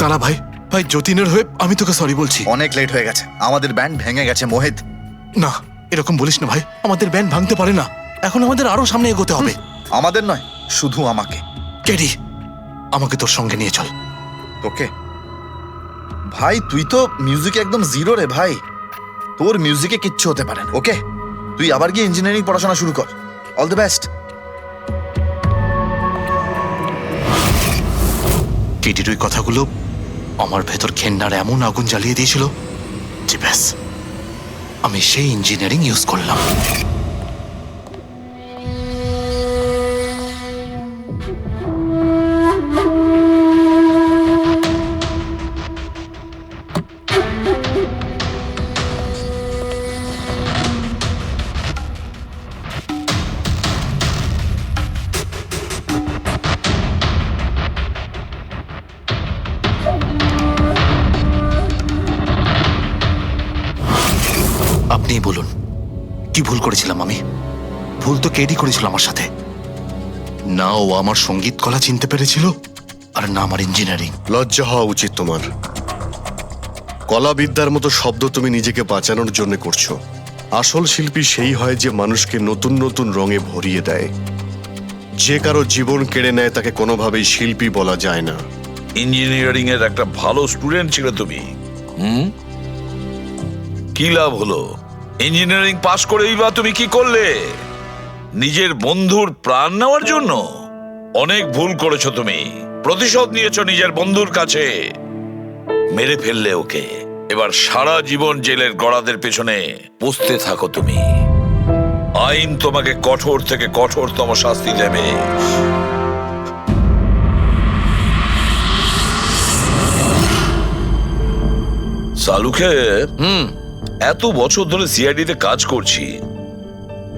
দাঁড়া ভাই। ভাই, যতীনের হয়ে আমি তোকে সরি বলছি। অনেক লেট হয়ে গেছে, আমাদের ব্যান্ড ভেঙে গেছে মোহিত। না, এরকম বলিস না ভাই, আমাদের ব্যান্ড ভাঙতে পারে না। এখন আমাদের আরো সামনে এগোতে হবে। আমাদের নয়, শুধু আমাকে। কেডি, আমাকে তোর সঙ্গে নিয়ে চল। তোকে? ভাই, তুই তো মিউজিকে একদম জিরো রে ভাই। তোর মিউজিকে কিচ্ছু হতে পারে না। ওকে, তুই আবার গিয়ে ইঞ্জিনিয়ারিং পড়াশোনা শুরু কর। All the best. কেডির ওই কথাগুলো আমার ভেতর ঘেন্নার এমন আগুন জ্বালিয়ে দিয়েছিল যে ব্যাস, আমি সেই ইঞ্জিনিয়ারিং ইউজ করলাম। আপনিই বলুন, কি ভুল করেছিলাম আমি? ভুল তো কেডি করেছিল আমার সাথে। না ও আমার সঙ্গীত কলা চিনতে পেরেছিল, আর না আমার ইঞ্জিনিয়ারিং। লজ্জা হওয়া উচিত তোমার। কলাবিদ্যার মতো শব্দ তুমি নিজেকে বাঁচানোর জন্য করছো। আসল শিল্পী সেই হয় যে মানুষকে নতুন নতুন রঙে ভরিয়ে দেয়। যে কারো জীবন কেড়ে নেয় তাকে কোনোভাবেই শিল্পী বলা যায় না। ইঞ্জিনিয়ারিং এর একটা ভালো স্টুডেন্ট ছিল তুমি। কি লাভ হলো? ইঞ্জিনিয়ারিং পাশ করেই বা তুমি কি করলে? নিজের বন্ধুর প্রাণ নেওয়ার জন্য? অনেক ভুল করেছো তুমি। প্রতিশোধ নিয়েছো নিজের বন্ধুর কাছে। মেরে ফেললে ওকে। এবার সারা জীবন জেলের গড়াদের পেছনে পুষতে থাকো তুমি। আইন তোমাকে কঠোর থেকে কঠোরতম শাস্তি দেবে। সালুকে এত বছর ধরে সিআইডি তে কাজ করছি,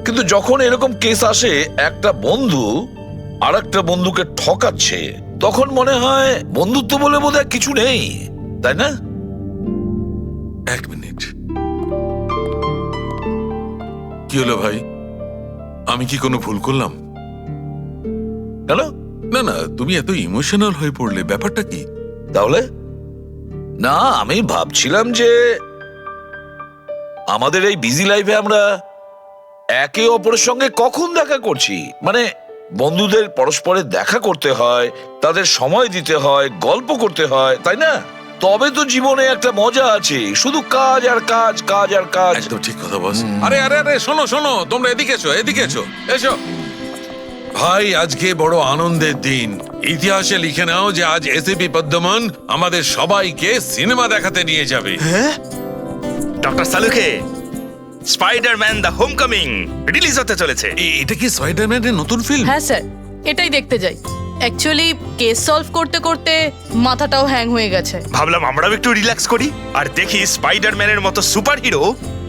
কিন্তু যখন এরকম কেস আসে একটা বন্ধু আর একটা বন্ধুকে ঠকাচ্ছে, তখন মনে হয় বন্ধুত্ব বলে বোধহয় কিছু নেই, তাই না? এক মিনিট, কি হলো ভাই? আমি কি কোনো ভুল করলাম? কেন? না না, তুমি এত ইমোশনাল হয়ে পড়লে, ব্যাপারটা কি? তাহলে না, আমি ভাবছিলাম যে আমাদের এই বিজি লাইফে আমরা একে অপরের সঙ্গে কখন দেখা করছি। মানে বন্ধুদের পরস্পরের দেখা করতে হয়, তাদের সময় দিতে হয়, গল্প করতে হয়, তাই না? তবে তো জীবনে একটা মজা আছে। শুধু কাজ আর কাজ, কাজ আর কাজ। একদম ঠিক কথা বস। আরে আরে আরে, শোনো শোনো, তোমরা এদিকে এসো, এদিকে এসো, এসো। ভাই, আজকে বড় আনন্দের দিন। ইতিহাসে লিখে নাও যে আজ এসিপি পদ্মমন আমাদের সবাইকে সিনেমা দেখাতে নিয়ে যাবে। ডক্টর সালুকে, স্পাইডারম্যান দ্য হোমকামিং রিলিজ হতে চলেছে। এটা কি স্পাইডারম্যানের নতুন ফিল্ম? হ্যাঁ স্যার, এটাই দেখতে যাই। অ্যাকচুয়ালি কেস সলভ করতে করতে মাথাটাও হ্যাং হয়ে গেছে। ভাবলাম আমরাও একটু রিল্যাক্স করি আর দেখি স্পাইডারম্যানের মতো সুপার হিরো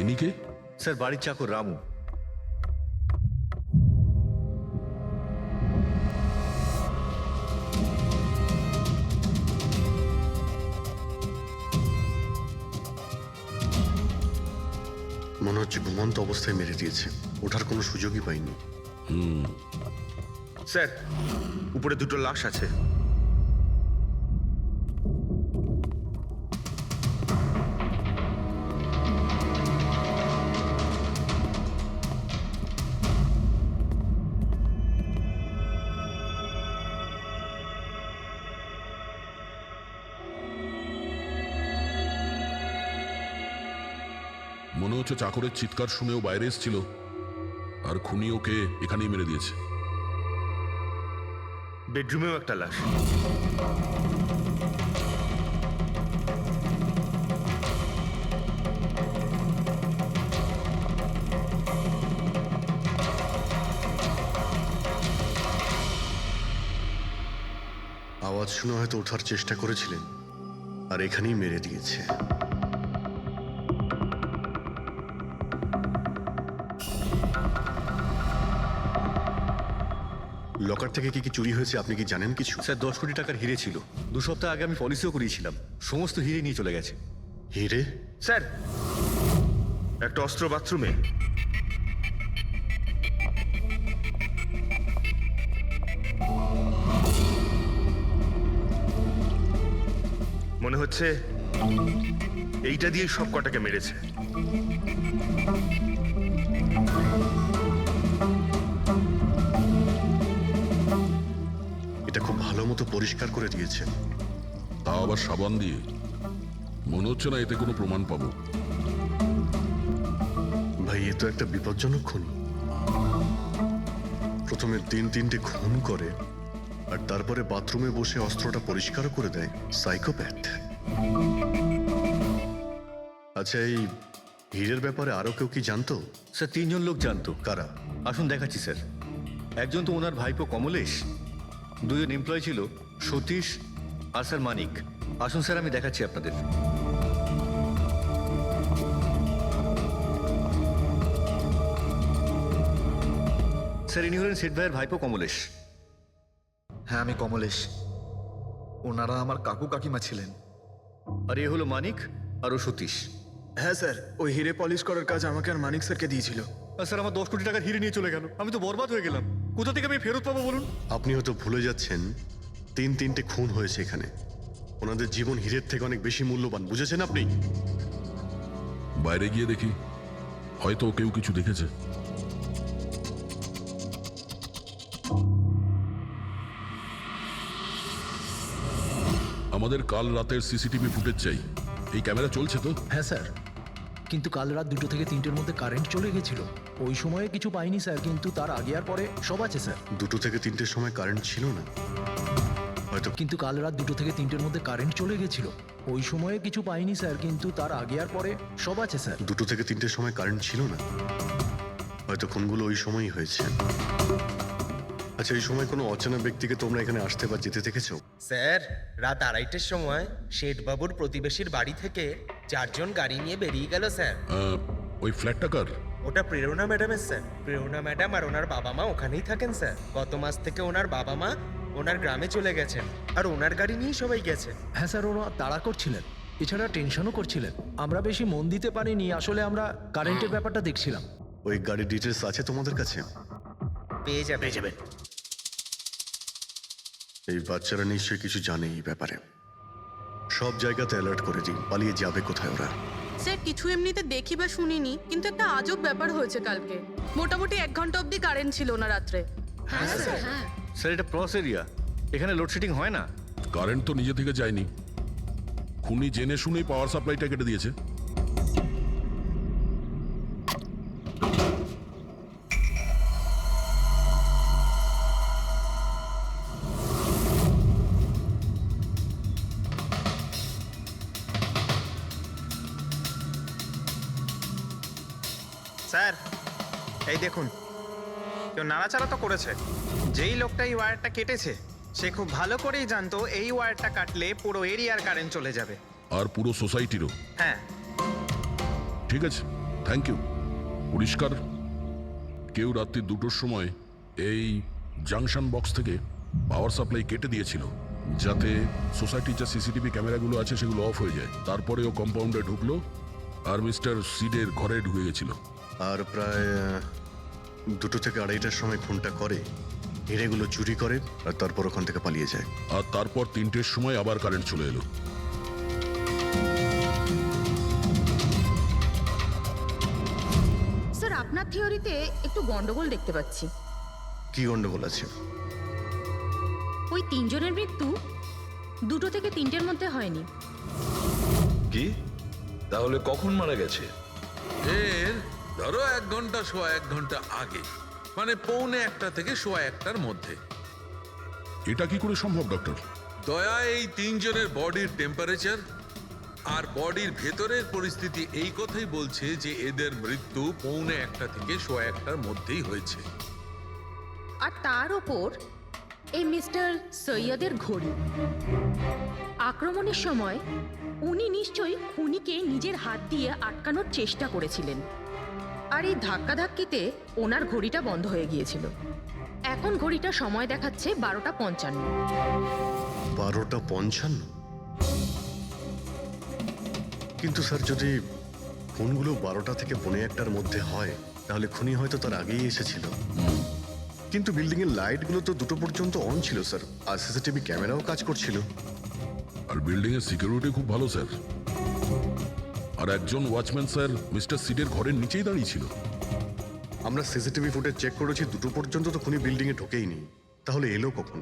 ইনি কে? স্যার বাড়ির চাকর রামু। মনে হচ্ছে ঘুমন্ত অবস্থায় মেরে দিয়েছে, ওঠার কোনো সুযোগই পাইনি। স্যার উপরে দুটো লাশ আছে। মনে হচ্ছে চাকরের চিৎকার শুনেও বাইরে এসেছিল, আর খুনি ওকে এখানেই মেরে দিয়েছে। বেডরুমেও একটা লাশ। আওয়াজ শুনে হয়তো ওঠার চেষ্টা করেছিলেন, আর এখানেই মেরে দিয়েছে। লকার থেকে কি কি চুরি হয়েছে আপনি কি জানেন কিছু? স্যার 10 কোটি টাকার হিরে ছিল। 2 সপ্তাহ আগে আমি পলিসিও করিয়েছিলাম, সমস্ত হিরে নিয়ে চলে গেছে। হিরে? স্যার একটা অস্ত্র বাথরুমে। মনে হচ্ছে এইটা দিয়ে সব কটাকে মেরেছে। এটা খুব ভালো মতো পরিষ্কার করে দিয়েছে। তাও আবার সাবান দিয়ে। মনে হচ্ছে না এতে কোনো প্রমাণ পাবো। ভাই এ তো একটা বিপজ্জনক খুনি। প্রথমে 3-3টে খুন করে, আর তারপরে বাথরুমে বসে অস্ত্রটা পরিষ্কার করে দেয়। সাইকোপ্যাথ। আচ্ছা, এই হীরের ব্যাপারে আরো কেউ কি জানতো? স্যার 3 জন লোক জানতো। কারা? আসুন দেখাচ্ছি স্যার। একজন তো ওনার ভাইপো কমলেশ, 2 জন এমপ্লয় ছিল, সতীশ আর স্যার মানিক। আসুন স্যার আমি দেখাচ্ছি আপনাদের। স্যার ইনি হলেন শেঠ ভাইয়ের ভাইপো কমলেশ। হ্যাঁ আমি কমলেশ, ওনারা আমার কাকু কাকিমা ছিলেন। আর এ হলো মানিক আর ও সতীশ। হ্যাঁ স্যার, ওই হিরে পলিশ করার কাজ আমাকে আর মানিক স্যারকে দিয়েছিল। আর স্যার আমার 10 কোটি টাকার হিরে নিয়ে চলে গেল, আমি তো বরবাদ হয়ে গেলাম। কোথা থেকে আমি ফেরত পাবো বলুন? আপনি হয়তো ভুলে যাচ্ছেন 3-3টে খুন হয়েছে এখানে। ওনাদের জীবন হীরের থেকে অনেক বেশি মূল্যবান, বুঝেছেন আপনি? বাইরে গিয়ে দেখি, হয়তো কেউ কিছু দেখেছে। আমাদের কাল রাতের সিসিটিভি ফুটেজ চাই। এই ক্যামেরা চলছে তো? হ্যাঁ স্যার, কিন্তু কাল রাত 2 থেকে 3টের মধ্যে কারেন্ট চলে গেছিল। ওই সময়ে কিছু পাইনি স্যার, কিন্তু তার আগে আর পরে সব আছে স্যার। 2 থেকে 3টের সময় কারেন্ট ছিল না হয়তো। কিন্তু কাল রাত 2 থেকে 3টের মধ্যে কারেন্ট চলে গেছিল। ওই সময়ে কিছু পাইনি স্যার, কিন্তু তার আগে আর পরে সব আছে স্যার। 2 থেকে 3টের সময় কারেন্ট ছিল না হয়তো, খুনগুলো ওই সময়ই হয়েছে। আচ্ছা, এই সময় কোনো অচেনা ব্যক্তিকে তোমরা এখানে আসতে বা যেতে দেখেছো? স্যার রাত 2:30টার সময় শেঠবাবুর প্রতিবেশীর বাড়ি থেকে 4 জন গাড়ি নিয়ে বেরিয়ে গেল স্যার। ওই ফ্ল্যাটটা কার? ওটা প্রেরণা ম্যাডামের স্যার। প্রেরণা ম্যাডাম আর ওনার বাবা মা ওখানেই থাকেন স্যার। গত মাস থেকে ওনার বাবা মা ওনার গ্রামে চলে গেছেন, আর ওনার গাড়ি নিয়েই সবাই গেছে। হ্যাঁ স্যার, ওরা তাড়া করছিলেন, এছাড়া টেনশনও করছিলেন। আমরা বেশি মন দিতে পারিনি, আসলে আমরা কারেন্টের ব্যাপারটা দেখছিলাম। ওই গাড়ির ডিটেলস আছে তোমাদের কাছে? পেয়ে যাবেন। এই বাচ্চারা নিশ্চয়ই কিছু জানে এই ব্যাপারে। সব জায়গাতে অ্যালার্ট করে দিই, পালিয়ে যাবে কোথায় ওরা। স্যার কিছু এমনিতে দেখি বা শুনিনি, কিন্তু একটা আজব ব্যাপার হয়েছে কালকে। মোটামুটি 1 ঘন্টা অবধি কারেন্ট ছিল না রাত্রে। হ্যাঁ স্যার, হ্যাঁ। স্যার এটা প্রস এরিয়া, এখানে লোডশেডিং হয় না। কারেন্ট তো নিজে থেকে যায়নি, খুনি জেনে শুনেই পাওয়ার সাপ্লাইটা কেটে দিয়েছে। স্যার এই দেখুন, কেউ নাড়াচাড়া তো করেছে। যেই লোকটা এই ওয়্যারটা কেটেছে সে খুব ভালো করেই জানতো এই ওয়্যারটা কাটলে পুরো এরিয়ার কারেন্ট চলে যাবে। আর পুরো সোসাইটিরও? হ্যাঁ। ঠিক আছে, থ্যাংক ইউ। পরিষ্কার, কেউ রাত্রি 2টোর সময় এই জাংশন বক্স থেকে পাওয়ার সাপ্লাই কেটে দিয়েছিল, যাতে সোসাইটির যে সিসিটিভি ক্যামেরাগুলো আছে সেগুলো অফ হয়ে যায়। তারপরে ও কম্পাউন্ডে ঢুকলো আর মিস্টার সিডের ঘরে ঢুকে গেছিল। আর প্রায় 2টো থেকে 2:30টার সময় খুনটা করে, হিরেগুলো চুরি করে আর তারপর ওখান থেকে পালিয়ে যায়। আর তারপর 3টের সময় আবার কারেন্ট চলে এলো। স্যার আপনার থিওরিতে একটু গন্ডগোল দেখতে পাচ্ছি। কি গন্ডগোল আছে? ওই 3 জনের মৃত্যু 2টো থেকে 3টের মধ্যে হয়নি। কি তাহলে কখন মারা গেছে? এর ধরো 1 ঘন্টা সোয়া 1 ঘন্টা আগে, মানে 1:45 থেকে সোয়া 1টার মধ্যে। এটা কি করে সম্ভব ডক্টর? দয়া, এই 3 জনের বডির টেম্পারেচার আর বডির ভেতরের পরিস্থিতি এই কথাই বলছে যে এদের মৃত্যু 1:45 থেকে সোয়া 1টার মধ্যেই হয়েছে। আর তার ওপর এই মিস্টার সৈয়দের ঘড়ি। আক্রমণের সময় উনি নিশ্চয়ই খুনিকে নিজের হাত দিয়ে আটকানোর চেষ্টা করেছিলেন, আর এই ধাক্কাধাক্কিতে ওনার ঘড়িটা বন্ধ হয়ে গিয়েছিল। এখন ঘড়িটা সময় দেখাচ্ছে 12:55। 12:55? কিন্তু স্যার, যদি খুনগুলো 12টা থেকে 1:45টার মধ্যে হয় তাহলে খুনি হয়তো তার আগেই এসেছিল। কিন্তু বিল্ডিং এর লাইটগুলো তো 2টো পর্যন্ত অন ছিল স্যার, আর সিসিটিভি ক্যামেরাও কাজ করছিল। আর বিল্ডিং এর সিকিউরিটি খুব ভালো স্যার। আর একজন ওয়াচম্যান স্যার মিস্টার সিডের ঘরের নিচেই দাঁড়িয়ে ছিল। আমরা সিসিটিভি ফুটেজ চেক করেছি, 2টো পর্যন্ত তো খুনি বিল্ডিং এ ঢোকেইনি, তাহলে এলো কখন?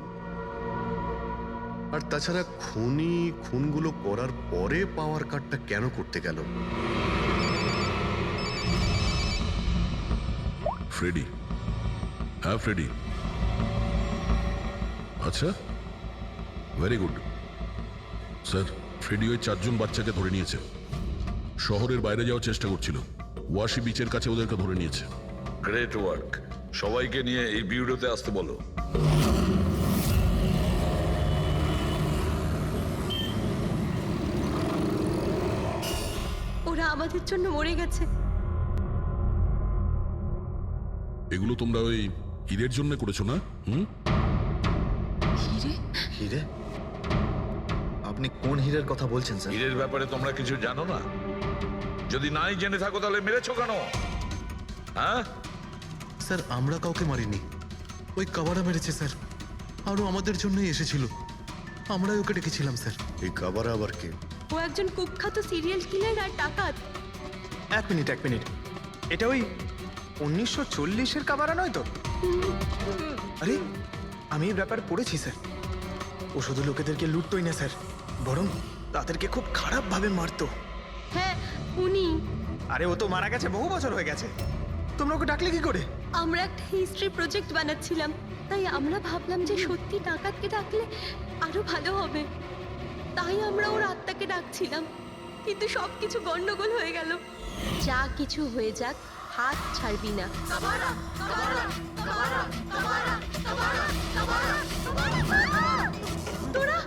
আর তাছাড়া খুনি খুনগুলো করার পরে পাওয়ার কাটটা কেন করতে গেল? ফ্রেডি। হ্যাঁ ফ্রেডি। আচ্ছা, ভেরি গুড স্যার। ফ্রেডি ওই 4 জন বাচ্চাকে ধরে নিয়েছে। শহরের বাইরে যাওয়ার চেষ্টা করছিল, ওয়াশি বিচের কাছে ওদেরকে ধরে নিয়েছে। Great work. সবাইকে নিয়ে এই বিউরোতে আসতে বলো। ওরা আমাদের জন্য মরে গেছে। এগুলো তোমরা ওই ঈদের জন্য করেছো না? হিরে? আপনি কোন হীরের কথা বলছেন স্যার? হীরের ব্যাপারে তোমরা কিছু জানো না? যদি নাই জেনে থাকো তাহলে মেরেছো কেন? হ্যাঁ স্যার, আমরা কাউকে মারিনি, ওই কাবারা মেরেছে স্যার। আরও আমাদের জন্যই এসেছিল, আমরাই ওকে ডেকেছিলাম স্যার। এই কাবারা আবার কে? ও একজন কুখ্যাত সিরিয়াল কিলার আর ডাকাত। এক মিনিট, এটা ওই 1940-এর কাবারা নয় তো? আরে, আমি এই ব্যাপার পড়েছি স্যার। ও শুধু লোকেদেরকে লুটতোই না স্যার, বরং তাদেরকে খুব খারাপভাবে মারতো। হ্যাঁ, উনি। আরে, ও তো মারা গেছে, বহু বছর হয়ে গেছে। তোমরা ওকে ডাকলে কি করে? আমরা একটা হিস্ট্রি প্রজেক্ট বানাচ্ছিলাম, তাই আমরা ভাবলাম যে সত্যি ডাকাতকে ডাকলে আরো ভালো হবে। তাই আমরা ওর আত্মাকে ডাকছিলাম, কিন্তু সবকিছু গন্ডগোল হয়ে গেল। যা কিছু হয়ে যাক, হাত ছাড়বি না। তোরা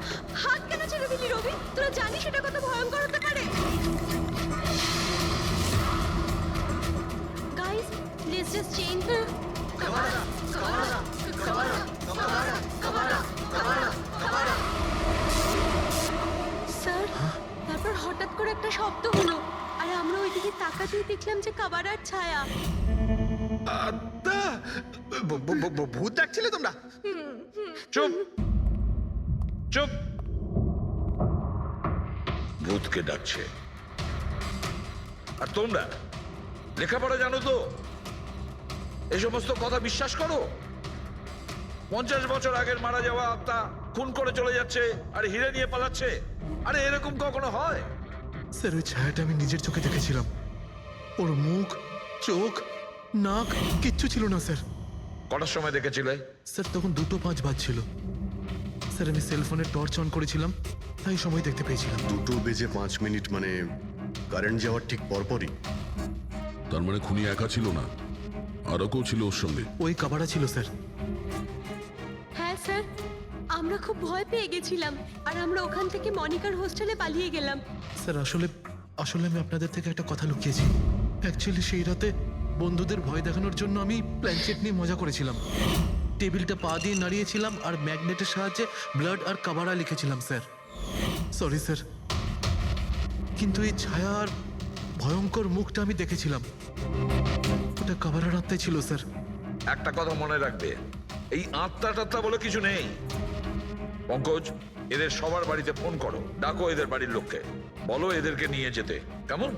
হাত কেন ছেড়ে দিলি রবি? তোরা জানিস এটা কত ভয়ঙ্কর হতে পারে? Guys, let's just change. Sir, তারপর হঠাৎ করে একটা শব্দ হলো, আর আমরা ওইদিকে তাকাতেই দেখলাম যে কাবারার ছায়া। ভূত ডাকছিলে তোমরা? চুপ চুপ। ভূতকে ডাকছে। আর তোমরা লেখাপড়া জানো তো? এই সমস্ত কথা বিশ্বাস করো? 50 বছর আগের মারা যাওয়া আত্মা খুন করে চলে যাচ্ছে আর হিরে নিয়ে পালাচ্ছে। আরে এরকম কখনো হয়? স্যার, ওই ছায়াটা আমি নিজের চোখে দেখেছিলাম। ওর মুখ, চোখ, নাক কিচ্ছু ছিল না স্যার। কটার সময় দেখেছিলে? স্যার, তখন 2:05 বাজছিল স্যার। আমি সেলফোনের টর্চ অন করেছিলাম, তাই সময় দেখতে পেয়েছিলাম। 2:05 মানে কারেন্ট যাওয়ার ঠিক পরপরই। তার মানে খুনি একা ছিল না, আরও কেউ ছিল ওর সঙ্গে। ওই কাবারা ছিল স্যার। হ্যাঁ স্যার, আমরা খুব ভয় পেয়ে গেছিলাম, আর আমরা ওখান থেকে মনিকার হোস্টেলে পালিয়ে গেলাম। স্যার, আসলে আমি আপনাদের থেকে একটা কথা লুকিয়েছি। অ্যাকচুয়ালি সেই রাতে বন্ধুদের ভয় দেখানোর জন্য আমি প্ল্যানচেট নিয়ে মজা করেছিলাম। টেবিলটা পা দিয়ে নাড়িয়েছিলাম আর ম্যাগনেটের সাহায্যে ব্লাড আর কাবারা লিখেছিলাম স্যার। সরি স্যার, কিন্তু এই ছায়া আর ভয়ঙ্কর মুখটা আমি দেখেছিলাম, ওটা কাবারার আত্মাই ছিল স্যার। একটা কথা মনে রাখবে, এই আত্মা টাত্মা বলে কিছু নেই। পঙ্কজ, এদের সবার বাড়িতে ফোন করো, ডাকো এদের বাড়ির লোককে, বলো এদেরকে নিয়ে যেতে, কেমন?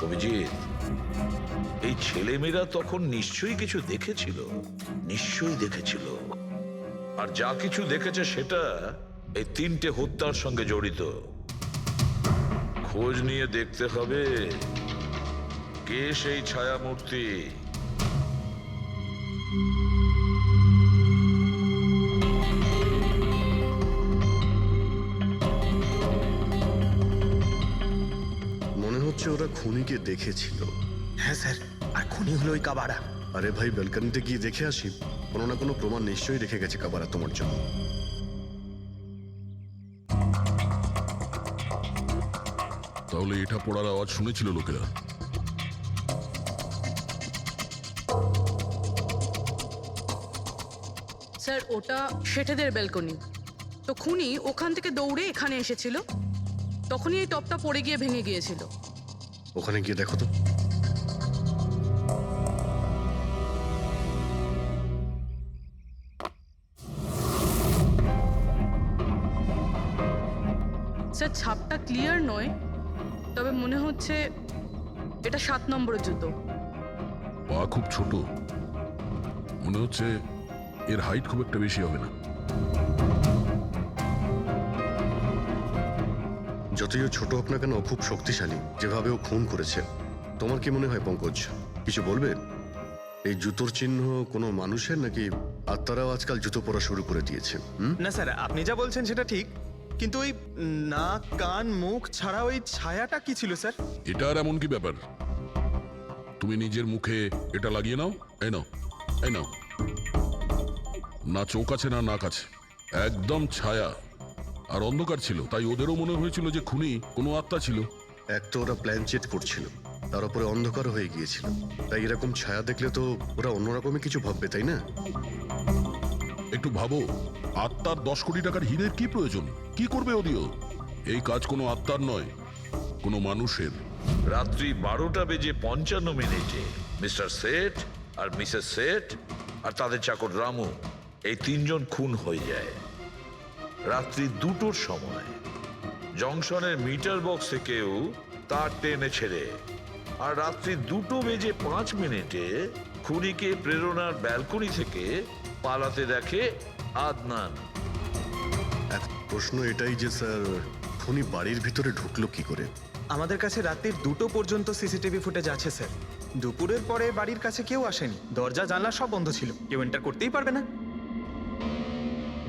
অভিজিৎ, এই ছেলেমেয়েরা তখন নিশ্চয়ই কিছু দেখেছিল, নিশ্চয়ই দেখেছিল। আর যা কিছু দেখেছে সেটা এই 3টে হত্যার সঙ্গে জড়িত। খোঁজ নিয়ে দেখতে হবে কে সেই ছায়ামূর্তি। মনে হচ্ছে ওরা খুনিকে দেখেছিল। হ্যাঁ স্যার, আর খুনি হলো ওই কাবারা। আরে ভাই, ব্যালকনিতে গিয়ে দেখে আসি, কোনো না কোনো প্রমাণ নিশ্চয়ই রেখে গেছে কাবারা তোমার জন্য। তাহলে এটা পড়ার আওয়াজ শুনেছিল লোকেরা? স্যার, ওটা শেঠেদের ব্যালকনি। তো খুনি ওখান থেকে দৌড়ে এখানে এসেছিল, তখনই এই টপটা পড়ে গিয়ে ভেঙে গিয়েছিল। ওখানে গিয়ে দেখো তো। স্যার, ছাপটা ক্লিয়ার নয়, তবে মনে হচ্ছে এটা 7 নম্বরের জুতো। পা খুব ছোট, মনে হচ্ছে এর হাইট খুব একটা বেশি হবে না। যতই ও ছোট হোক না কেন, ও খুব শক্তিশালী, যেভাবে ও খুন করেছে। তোমার কি মনে হয় পঙ্কজ, কিছু বলবে? এই জুতোর চিহ্ন কোনো মানুষের, নাকি আত্মারাও আজকাল জুতো পরা শুরু করে দিয়েছে? না স্যার, আপনি যা বলছেন সেটা ঠিক, কিন্তু ওই নাক, কান, মুখ ছাড়া ওই ছায়াটা কি ছিল স্যার? এটা আর এমন কি ব্যাপার? তুমি নিজের মুখে এটা লাগিয়ে নাও, এই নাও, এই নাও। না চোখ আছে না নাক আছে, একদম ছায়া আর অন্ধকার ছিল, তাই ওদেরও মনে হয়েছিল যে খুনি কোনো আত্মা ছিল। এক তো ওরা প্ল্যান চেট করছিল, তার উপরে অন্ধকার হয়ে গিয়েছিল, তাই এরকম ছায়া দেখলে তো ওরা অন্যরকমই কিছু ভাববে, তাই না? একটু ভাবো, আত্মার 10 কোটি টাকার হীরের কি প্রয়োজন? কি করবে ওদিও? এই কাজ কোনো আত্মার নয়, কোনো মানুষের। রাত্রি 12:55 মিস্টার সেঠ আর মিসেস সেঠ আর তাদের চাকর রামু, এই 3 জন খুন হয়ে যায়। রাত্রি 2টোর সময় জংশনের মিটার বক্স থেকেও তার টেনে ছেড়ে, আর রাত্রি 2:05 খুনিকে প্রেরণার ব্যালকনি থেকে পালাতে দেখে আদনান। প্রশ্ন এটাই যে স্যার, খুনি বাড়ির ভিতরে ঢুকলো কি করে? আমাদের কাছে রাত্রির 2টো পর্যন্ত সিসিটিভি ফুটেজ আছে স্যার। দুপুরের পরে বাড়ির কাছে কেউ আসেনি, দরজা জানলা সব বন্ধ ছিল, কেউ এন্টার করতেই পারবে না।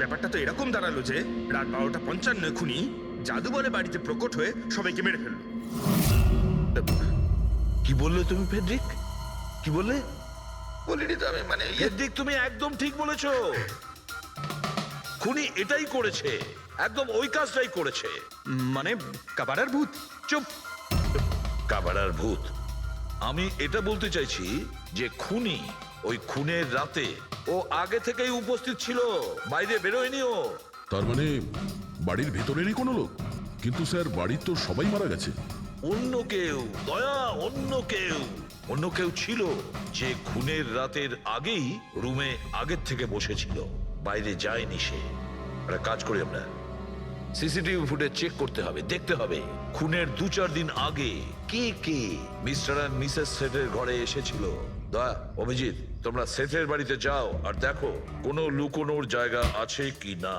ব্যাপারটা তো এরকম দাঁড়ালো যে রাত 12:55 খুনি জাদু বলে বাড়িতে প্রকট হয়ে সবাইকে মেরে ফেললো। কি বললে তুমি ফেডরিক? কি বললে? বলিনি তো আমি, মানে ফেডরিক, তুমি একদম ঠিক বলেছো। খুনি এটাই করেছে, একদম ওই কাজটাই করেছে। মানে কাবারার ভূত? চুপ, কাবারার ভূত? আমি এটা বলতে চাইছি যে খুনি ওই খুনের রাতে ও আগে থেকেই উপস্থিত ছিল, বাইরে বেরোয়নি ও। তার মানে বাড়ির ভেতরেরই কোনো লোক? কিন্তু স্যার, বাড়ির তো সবাই মারা গেছে। অন্য কেউ, দয়া, অন্য কেউ ছিল যে খুনের রাতের আগেই রুমে আগের থেকে বসেছিল, বাইরে যায়নি সে। একটা কাজ করি আমরা, সিসিটিভি ফুটেজ চেক করতে হবে, দেখতে হবে খুনের 2-4 দিন আগে কে কে মিস্টার অ্যান্ড মিসেস সেটের ঘরে এসেছিল। দয়া, অভিজিৎ, তোমরা সেটের বাড়িতে যাও আর দেখো কোনো লুকোনোর জায়গা আছে কি না।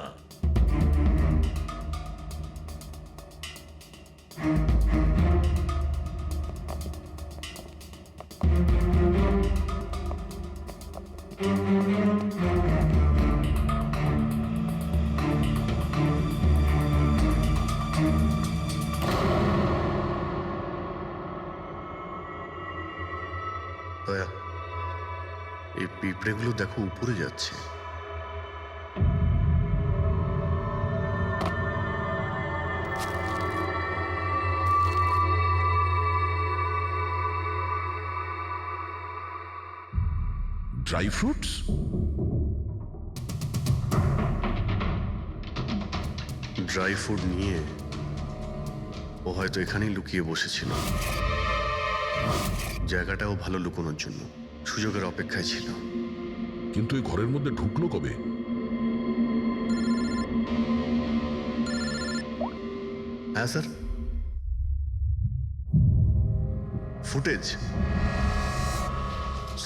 দয়া, এই পিঁপড়েগুলো দেখো উপরে যাচ্ছে। Dry fruits? ড্রাই ফ্রুট নিয়ে ও হয়তো এখানেই লুকিয়ে বসেছিল। জায়গাটাও ভালো লুকোনোর জন্য সুযোগের অপেক্ষায় ছিল। কিন্তু এই ঘরের মধ্যে ঢুকলো কবে? হ্যাঁ স্যার, ফুটেজ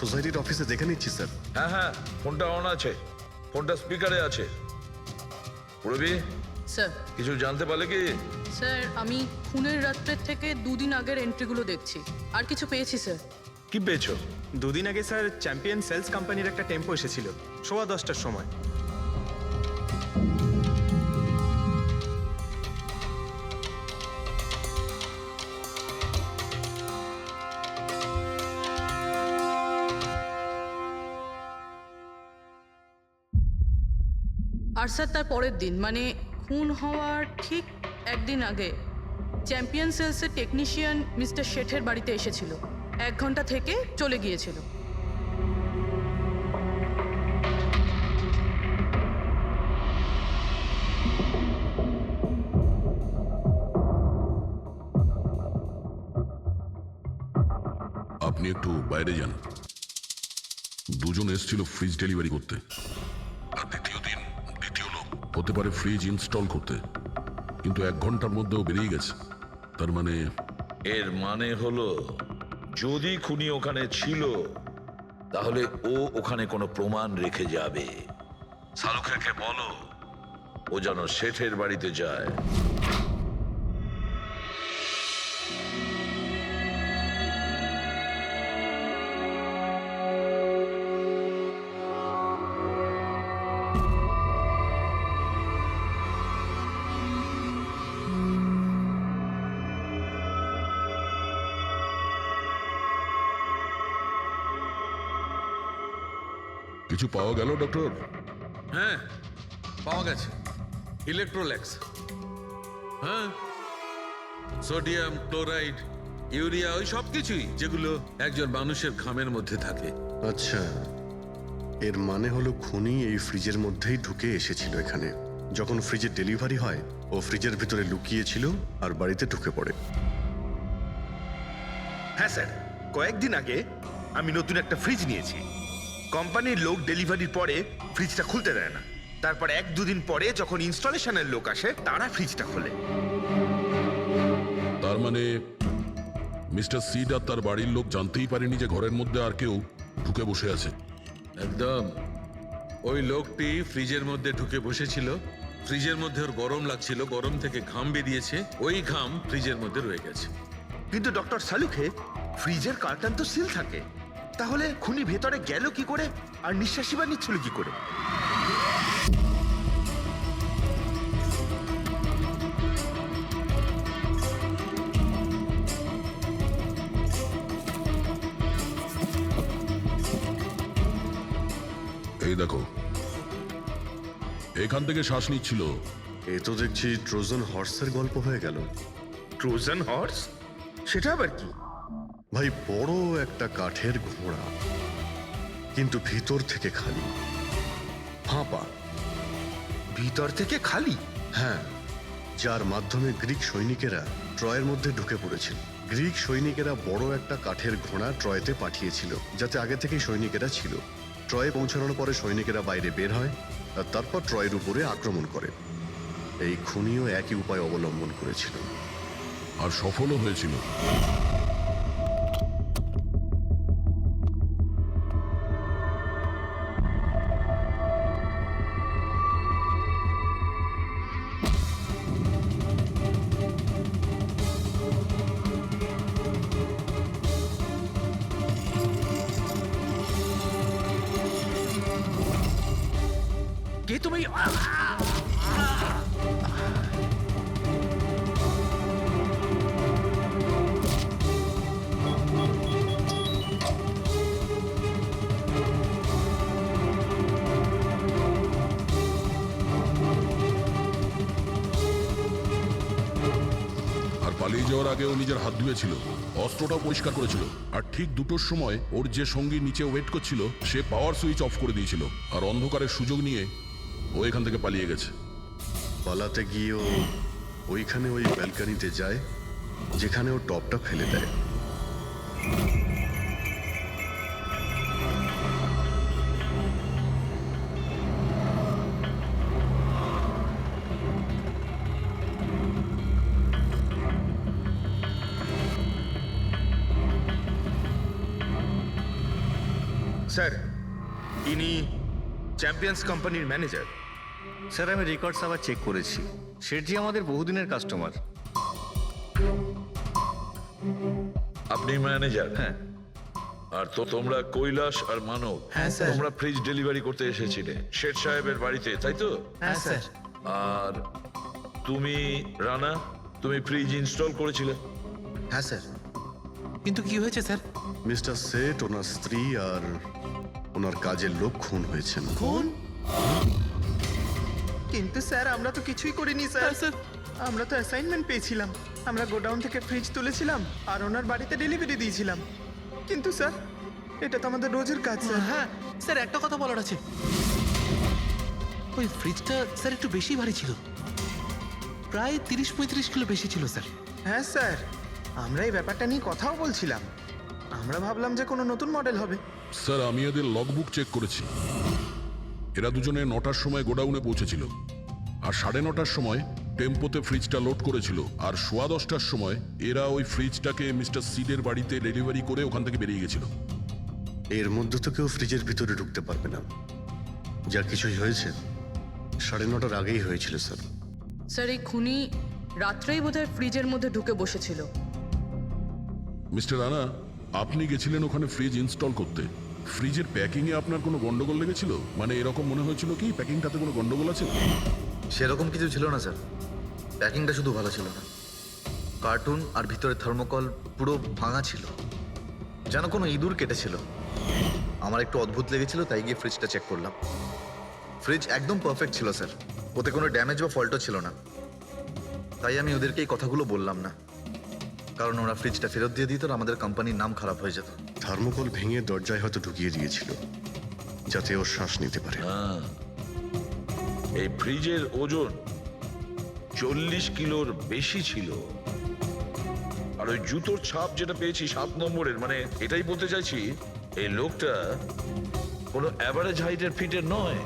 সোসাইটির অফিসে দেখে নিচ্ছি স্যার। হ্যাঁ হ্যাঁ, ফোনটা অন আছে, ফোনটা স্পিকারে আছে। পূরবী, স্যার কিছু জানতে পারলে কি? স্যার আমি খুনের রাত্রের থেকে 2 দিন আগের এন্ট্রিগুলো দেখছি, আর কিছু পেয়েছি স্যার। কি পেয়েছো? 2 দিন আগে স্যার চ্যাম্পিয়ন সেলস কোম্পানির একটা টেম্পো এসেছিল 10:15টার সময়। আর স্যার তার পরের দিন মানে খুন হওয়ার ঠিক 1 দিন আগে চ্যাম্পিয়ন সেলসের টেকনিশিয়ান মিস্টার শেঠের বাড়িতে এসেছিল, 1 ঘন্টা থেকে চলে গিয়েছিল। আপনি একটু বাইরে যান। দুজন এসেছিল ফ্রিজ ডেলিভারি করতে, আর দ্বিতীয় লোক হতে পারে ফ্রিজ ইনস্টল করতে, কিন্তু 1 ঘন্টার মধ্যেও বেরিয়ে গেছে। তার মানে এর মানে হলো যদি খুনি ওখানে ছিল তাহলে ও ওখানে কোনো প্রমাণ রেখে যাবে। শালুখেরকে বলো ও যেন শেঠের বাড়িতে যায়। কিছু পাওয়া গেল ডক্টর? হ্যাঁ, পাওয়া গেছে ইলেকট্রোল্যাক্স। হ্যাঁ, সোডিয়াম ক্লোরাইড, ইউরিয়া, ওই সব কিছুই যেগুলো একজন মানুষের ঘামের মধ্যে থাকে। আচ্ছা, এর মানে হলো খুনি এই ফ্রিজের মধ্যেই ঢুকে এসেছিল এখানে। যখন ফ্রিজের ডেলিভারি হয় ও ফ্রিজের ভিতরে লুকিয়েছিল আর বাড়িতে ঢুকে পড়ে। হ্যাঁ স্যার, কয়েকদিন আগে আমি নতুন একটা ফ্রিজ নিয়েছি। কোম্পানির লোক ডেলিভারির পরে ফ্রিজটা খুলতে দেয় না। তারপর 1-2 দিন পরে যখন ইনস্টলেশনের লোক আসে তারা ফ্রিজটা খোলে। তার মানে মিস্টার সিড আর তার বাড়ির লোক জানতেই পারেনি যে ঘরের মধ্যে আর কেউ ঢুকে বসে আছে। একদম, ওই লোকটি ফ্রিজের মধ্যে ঢুকে বসেছিল। ফ্রিজের মধ্যে ওর গরম লাগছিল, গরম থেকে ঘাম বেরিয়েছে, ওই ঘাম ফ্রিজের মধ্যে রয়ে গেছে। কিন্তু ডক্টর সালুখে, ফ্রিজের কার্টন তো সিল থাকে, তাহলে খুনি ভেতরে গেল কি করে আর নিঃশ্বাসই বা নিচ্ছিল কি করে? এই দেখো, এখান থেকে শ্বাস নিচ্ছিল। এ তো দেখছি ট্রোজান হর্সের গল্প হয়ে গেল। Trojan horse? সেটা আবার কি? ভাই, বড় একটা কাঠের ঘোড়া, কিন্তু ভিতর থেকে খালি, ফাঁপা। ভিতর থেকে খালি? হ্যাঁ, যার মাধ্যমে গ্রিক সৈনিকেরা ট্রয়ের মধ্যে ঢুকে পড়েছিল। গ্রিক সৈনিকেরা বড় একটা কাঠের ঘোড়া ট্রয়েতে পাঠিয়েছিল, যাতে আগে থেকেই সৈনিকেরা ছিল। ট্রয়ে পৌঁছানোর পরে সৈনিকেরা বাইরে বের হয় আর তারপর ট্রয়ের উপরে আক্রমণ করে। এই খুনিও একই উপায় অবলম্বন করেছিল আর সফলও হয়েছিল। কে তুমি? পালিয়ে যাওয়ার আগে ও নিজের হাত ধুয়েছিল, অস্ত্রটাও পরিষ্কার করেছিল, আর ঠিক 2টোর সময় ওর যে সঙ্গী নিচে ওয়েট করছিল সে পাওয়ার সুইচ অফ করে দিয়েছিল, আর অন্ধকারের সুযোগ নিয়ে ও এখান থেকে পালিয়ে গেছে। পালাতে গিয়ে ও ওইখানে ওই ব্যালকানিতে যায় যেখানে ও টপটা ফেলে দেয়। স্যার, ইনি চ্যাম্পিয়ন্স কোম্পানির ম্যানেজার। স্যার আমি রেকর্ডস আবার চেক করেছি, শেঠজি আমাদের বহুদিনের কাস্টমার। আপনি ম্যানেজার? হ্যাঁ। আর তো তোমরা কৈলাস আর মানব, হ্যাঁ, স্যার। তোমরা ফ্রিজ ডেলিভারি করতে এসেছিলে শেঠ সাহেবের বাড়িতে, তাই তো? হ্যাঁ স্যার। আর তুমি রানা, তুমি ফ্রিজ ইনস্টল করেছিলে? হ্যাঁ স্যার। কিন্তু কি হয়েছে স্যার? মিস্টার সেট, ওনার স্ত্রী আর ওনার কাজের লোক খুন হয়েছেন। খুন? কিন্তু স্যার আমরা তো কিছুই করিনি স্যার। আমরা তো অ্যাসাইনমেন্ট পেয়েছিলাম, আমরা গোডাউন থেকে ফ্রিজ তুলেছিলাম আর ওনার বাড়িতে ডেলিভারি দিয়েছিলাম। কিন্তু স্যার এটা তো আমাদের রোজের কাজ স্যার। হ্যাঁ স্যার, একটা কথা বলার আছে। ওই ফ্রিজটা স্যার একটু বেশি ভারী ছিল, প্রায় 30-35 কিলো বেশি ছিল স্যার। হ্যাঁ স্যার, আমরা এই ব্যাপারটা নিয়ে কথাও বলছিলাম। আমরা ভাবলাম যে কোনো নতুন মডেল হবে। স্যার আমি এদের লগবুক চেক করেছি, এরা দুজনে 9টার সময় গোডাউনে পৌঁছেছিল, আর 9:30টার সময় টেম্পোতে ফ্রিজটা লোড করেছিল, আর 10:15টার সময় এরা ওই ফ্রিজটাকে মিস্টার সিডের বাড়িতে ডেলিভারি করে ওখান থেকে বেরিয়ে গেছিল। এর মধ্যে তো কেউ ফ্রিজের ভিতরে ঢুকতে পারবে না। যা কিছুই হয়েছে 9:30টার আগেই হয়েছিল স্যার। স্যার এই খুনি রাত্রেই বোধহয় ফ্রিজের মধ্যে ঢুকে বসেছিল। মিস্টার রানা, আপনি গেছিলেন ওখানে ফ্রিজ ইনস্টল করতে, ফ্রিজের প্যাকিংয়ে আপনার কোনো গন্ডগোল লেগেছিল? মানে এরকম মনে হয়েছিল কি প্যাকিংটাতে কোনো গন্ডগোল আছে? সেরকম কিছু ছিল না স্যার, প্যাকিংটা শুধু ভালো ছিল না, কার্টুন আর ভিতরে থার্মোকল পুরো ভাঙা ছিল, যেন কোনো ইঁদুর কেটেছিল। আমার একটু অদ্ভুত লেগেছিল, তাই গিয়ে ফ্রিজটা চেক করলাম। ফ্রিজ একদম পারফেক্ট ছিল স্যার, ওতে কোনো ড্যামেজ বা ফল্টও ছিল না। তাই আমি ওদেরকে এই কথাগুলো বললাম না, কারণ ওরা ফ্রিজটা ফেরত দিয়ে দিত আর আমাদের কোম্পানির নাম খারাপ হয়ে যেত। থার্মোকল ভেঙে দরজায় হয়তো ঢুকিয়ে দিয়েছিল যাতে ও শ্বাস নিতে পারে। এই ফ্রিজের ওজন 40 কিলোর বেশি ছিল, আর ওই জুতোর ছাপ যেটা পেয়েছি 7 নম্বরের, মানে এটাই বলতে চাইছি এই লোকটা কোনো অ্যাভারেজ হাইটের ফিটের নয়।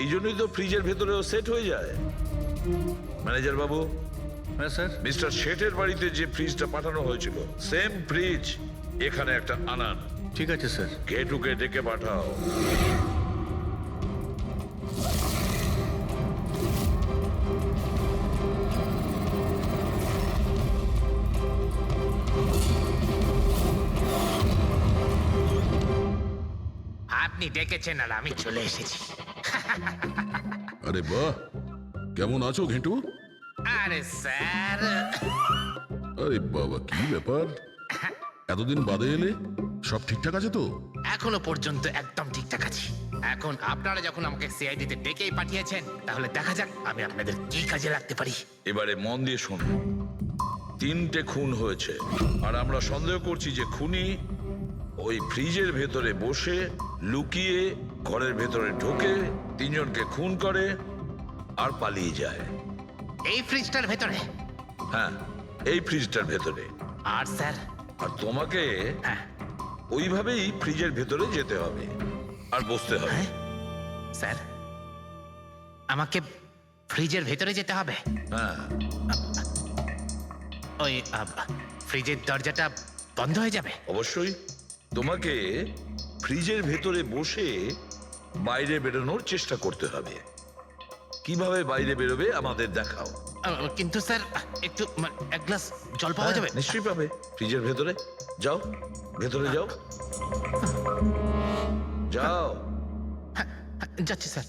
এই জন্যই তো ফ্রিজের ভেতরেও সেট হয়ে যায়। ম্যানেজার বাবু, হ্যাঁ স্যার। মিস্টার শেঠের বাড়িতে যে ফ্রিজটা পাঠানো হয়েছিল সেম ফ্রিজ এখানে একটা আনান। ঠিক আছে স্যার। ঘেটুকে ডেকে পাঠাও। আপনি ডেকেছেন আর আমি চলে এসেছি। আরে বাহ, কেমন আছো ঘেটু? আরে স্যার, আরে বাবা, কি ব্যাপার, এতদিন বাদে এলে? সব ঠিকঠাক আছে তো? এখনো পর্যন্ত একদম ঠিকঠাক আছি। এখন আপনারা যখন আমাকে সিআইডিতে ডেকেই পাঠিয়েছেন, তাহলে দেখা যাক আমি আপনাদের কি কাজে লাগতে পারি। এবারে মন দিয়ে শুনুন। 3টে খুন হয়েছে, আর আমরা সন্দেহ করছি যে খুনি ওই ফ্রিজের ভেতরে বসে লুকিয়ে ঘরের ভেতরে ঢোকে, 3জনকে খুন করে আর পালিয়ে যায়। এই ফ্রিজটার ভেতরে? হ্যাঁ, এই ফ্রিজটার ভেতরে। আর স্যার? আর তোমাকে ওইভাবেই ফ্রিজের ভেতরে যেতে হবে আর বসতে হবে। স্যার, আমাকে ফ্রিজের ভেতরে যেতে হবে? হ্যাঁ। ওই ফ্রিজের দরজাটা বন্ধ হয়ে যাবে? অবশ্যই। তোমাকে ফ্রিজের ভেতরে বসে বাইরে বেরোনোর চেষ্টা করতে হবে। কিভাবে বাইরে বেরোবে আমাদের দেখাও। কিন্তু স্যার, একটু এক গ্লাস জল পাওয়া যাবে? নিশ্চয়ই পাবে। ফ্রিজের ভেতরে যাও, ভেতরে যাও, যাও। যাচ্ছি স্যার।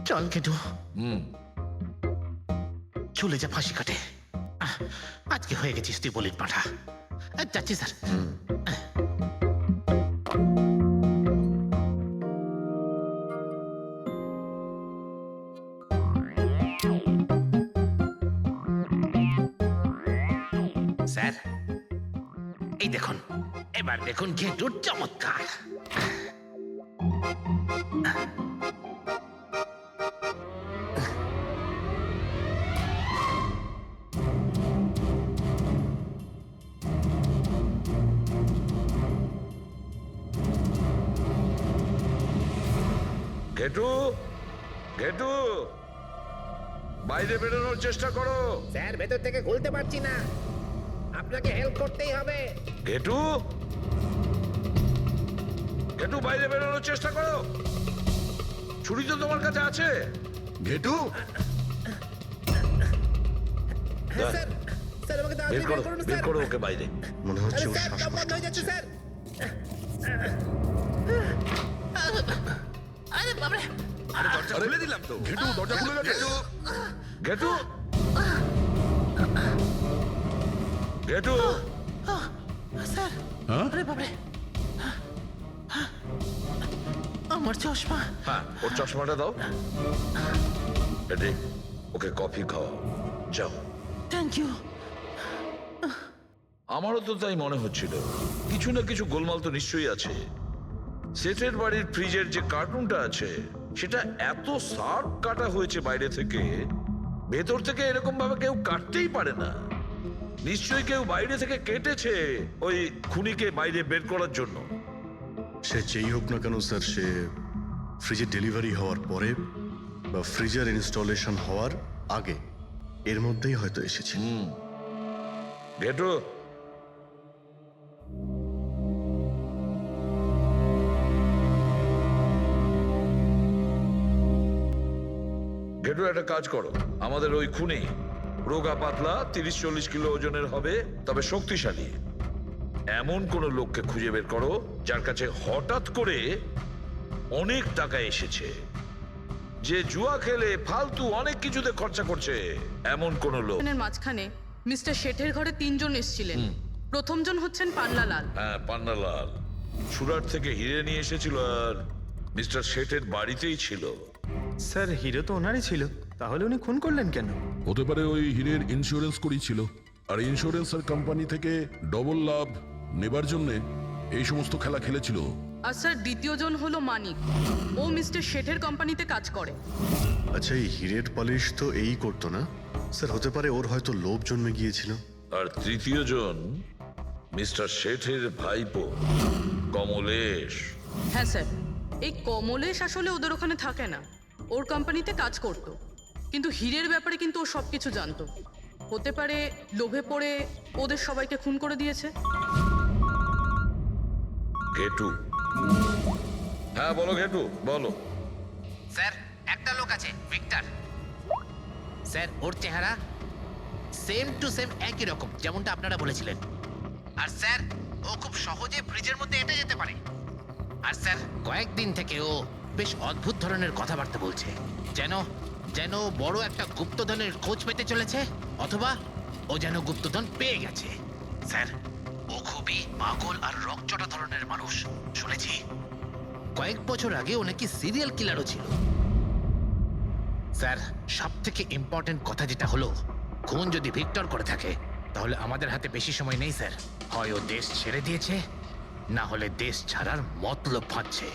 চল কেটু, চলে যা ফাঁসি কাটে। আজকে হয়ে গেছিস তুই বলির পাঠা। যাচ্ছি স্যার। স্যার এই দেখুন, এবার দেখুন ঘেটুর চমৎকার। ঘেটু, ঘেটু, বাইরে বেরোনোর চেষ্টা করো। স্যার ভেতর থেকে খুলতে পারছি না, আপনাকে হেল্প করতেই হবে। ঘেটু, ঘেটু, বাইরে বেরোনোর চেষ্টা করো। ছুরি তো তোমার কাছে আছে। ঘেটু, স্যার স্যার আমাকে বের করো, বের করো ওকে বাইরে। মনে হচ্ছে ওর স্যার দম শ্বাসকষ্ট বন্ধ হয়ে যাচ্ছে স্যার। আরে বাবারে, দরজা খুলে দিলাম তো। ঘেটু, দরজা খুলে গেছে। ঘেটু, ঘেটু, স্যার হ্যাঁ? আরে বাবারে, আমার চশমা। হ্যাঁ, ওর চশমাটা দাও। এটি ওকে কফি খাওয়াও, যাও। Thank you. আমারও তো তাই মনে হচ্ছিল, কিছু না কিছু গোলমাল তো নিশ্চয়ই আছে। সেটের বাড়ির ফ্রিজের যে কার্টুনটা আছে সেটা এত শার্প কাটা হয়েছে বাইরে থেকে, ভেতর থেকে এরকম ভাবে কেউ কাটতেই পারে না। নিশ্চয়ই কেউ বাইরে থেকে কেটেছে ওই খুনিকে বাইরে বের করার জন্য। সে যেই হোক না কেন স্যার, সে ফ্রিজের ডেলিভারি হওয়ার পরে বা ফ্রিজার ইনস্টলেশন হওয়ার আগে এর মধ্যেই হয়তো এসেছে। ঘেটু, ঘেটু, একটা কাজ করো। আমাদের ওই খুনি রোগা পাতলা 30-40 কিলো ওজনের হবে, তবে শক্তিশালী এমন কোন লোককে খুঁজে বের করো যার কাছে হঠাৎ করে অনেক টাকা এসেছে, যে জুয়া খেলে ফালতু অনেক কিছুতে খরচা করছে, এমন কোন লোক। এর মাঝখানে মিস্টার শেঠের ঘরে 3 জন এসেছিলেন। প্রথমজন হচ্ছেন পান্নালাল। হ্যাঁ, পান্নালাল সুরাট থেকে হিরে নিয়ে এসেছিল আর মিস্টার শেঠের বাড়িতেই ছিল। স্যার হিরো তো ওনারই ছিল, তাহলে উনি খুন করলেন কেন? হতে পারে ওই হীরের ইন্স্যুরেন্স করেছিল, আর ইন্স্যুরেন্সের কোম্পানি থেকে ডবল লাভ নেবার জন্য এই সমস্ত খেলা খেলেছিল। আর স্যার দ্বিতীয়জন হলো মানিক, ও মিস্টার শেঠের কোম্পানিতে কাজ করে। আচ্ছা, এই হীরের পালিশ তো এই করতো না স্যার? হতে পারে ওর হয়তো লোভ জন্মে গিয়েছিল। আর তৃতীয় জন মিস্টার শেঠের ভাইপো কমলেশ। হ্যাঁ স্যার, এই কমলেশ আসলে ওদের ওখানে থাকে না, ওর কোম্পানিতে কাজ করতো, কিন্তু হীরের ব্যাপারে কিন্তু ও সবকিছু জানতো। হতে পারে লোভে পড়ে ওদের সবাইকে খুন করে দিয়েছে। ঘেটু, হ্যাঁ বলো ঘেটু, বলো। স্যার একটা লোক আছে, ভিক্টর। স্যার ওর চেহারা সেম টু সেম একই রকম যেমনটা আপনারা বলেছিলেন। আর স্যার ও খুব সহজে ফ্রিজের মধ্যে এঁটে যেতে পারে। আর স্যার কয়েকদিন থেকে ও বেশ অদ্ভুত ধরনের কথাবার্তা বলছে, যেন যেন বড় একটা গুপ্তধনের খোঁজ পেতে চলেছে, অথবা ও যেন গুপ্তধন পেয়ে গেছে। স্যার ও খুবই পাগল আর রকচটা ধরনের মানুষ। শুনেছি কয়েক বছর আগে ও নাকি সিরিয়াল কিলারও ছিল। স্যার সব থেকে ইম্পর্টেন্ট কথা যেটা হলো, খুন যদি ভিক্টর করে থাকে তাহলে আমাদের হাতে বেশি সময় নেই স্যার। হয় ও দেশ ছেড়ে দিয়েছে, না হলে দেশ ছাড়ার মতলব ভাবছে।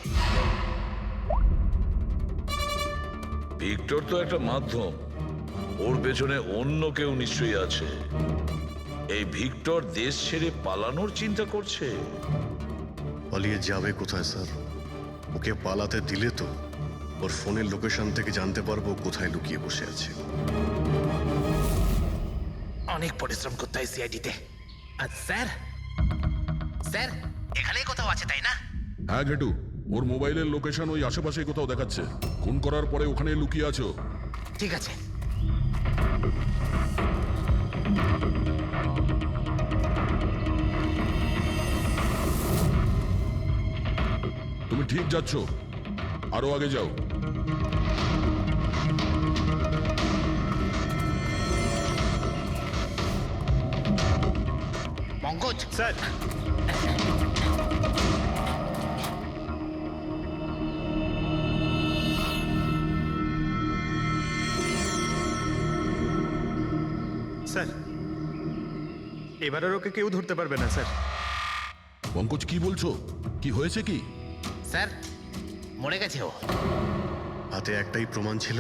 ভিক্টর তো একটা মাধ্যম, ওর পেছনে অন্য কেউ নিশ্চয়ই আছে। এই ভিক্টর দেশ ছেড়ে পালানোর চিন্তা করছে। পালিয়ে যাবে কোথায় স্যার? ওকে পালাতে দিলে তো ওর ফোনের লোকেশন থেকে জানতে পারবো কোথায় লুকিয়ে বসে আছে। অনেক পরিশ্রম করতে হয় সিআইডিতে। আর স্যার স্যার এখানেই কোথাও আছে তাই না? হ্যাঁ ঘেটু, ওর মোবাইলের লোকেশন ওই আশেপাশে কোথাও দেখাচ্ছে। খুন করার পরে ওখানে লুকিয়ে আছো। ঠিক আছে। তুমি ঠিক যাচ্ছ, আরো আগে যাও। পঙ্কজ স্যার, স্যার এবার আর ওকে কেউ ধরতে পারবে না স্যার। পঙ্কজ কি বলছো? কি হয়েছে কি? স্যার মরে গেছে ও। হাতে একটাই প্রমাণ ছিল,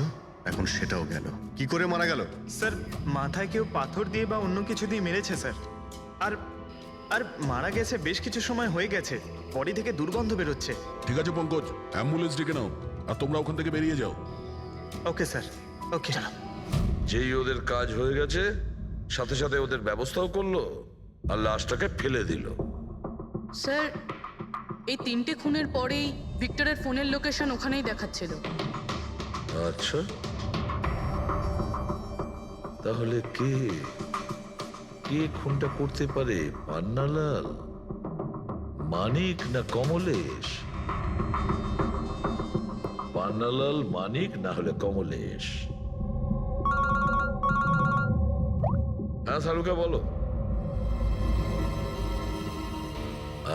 এখন সেটাও গেল। কি করে মারা গেল? স্যার মাথায় কেউ পাথর দিয়ে বা অন্য কিছু দিয়ে মেরেছে স্যার। আর আর মারা গেছে বেশ কিছু সময় হয়ে গেছে, বডি থেকে দুর্গন্ধ বেরোচ্ছে। ঠিক আছে পঙ্কজ, অ্যাম্বুলেন্স ডেকে নাও আর তোমরা ওখান থেকে বেরিয়ে যাও। ওকে স্যার, ওকে। যেই ওদের কাজ হয়ে গেছে সাথে সাথে ওদের ব্যবস্থাও করলো আর লাশটাকে ফেলে দিল। স্যার এই 3টে খুনের পরেই ভিক্টরের ফোনের লোকেশন ওখানেই দেখাচ্ছিল। আচ্ছা, তাহলে কে কে খুনটা করতে পারে? পান্নালাল, মানিক না কমলেশ? পান্নালাল, মানিক না হলে কমলেশ। হ্যাঁ সালুকা বলো।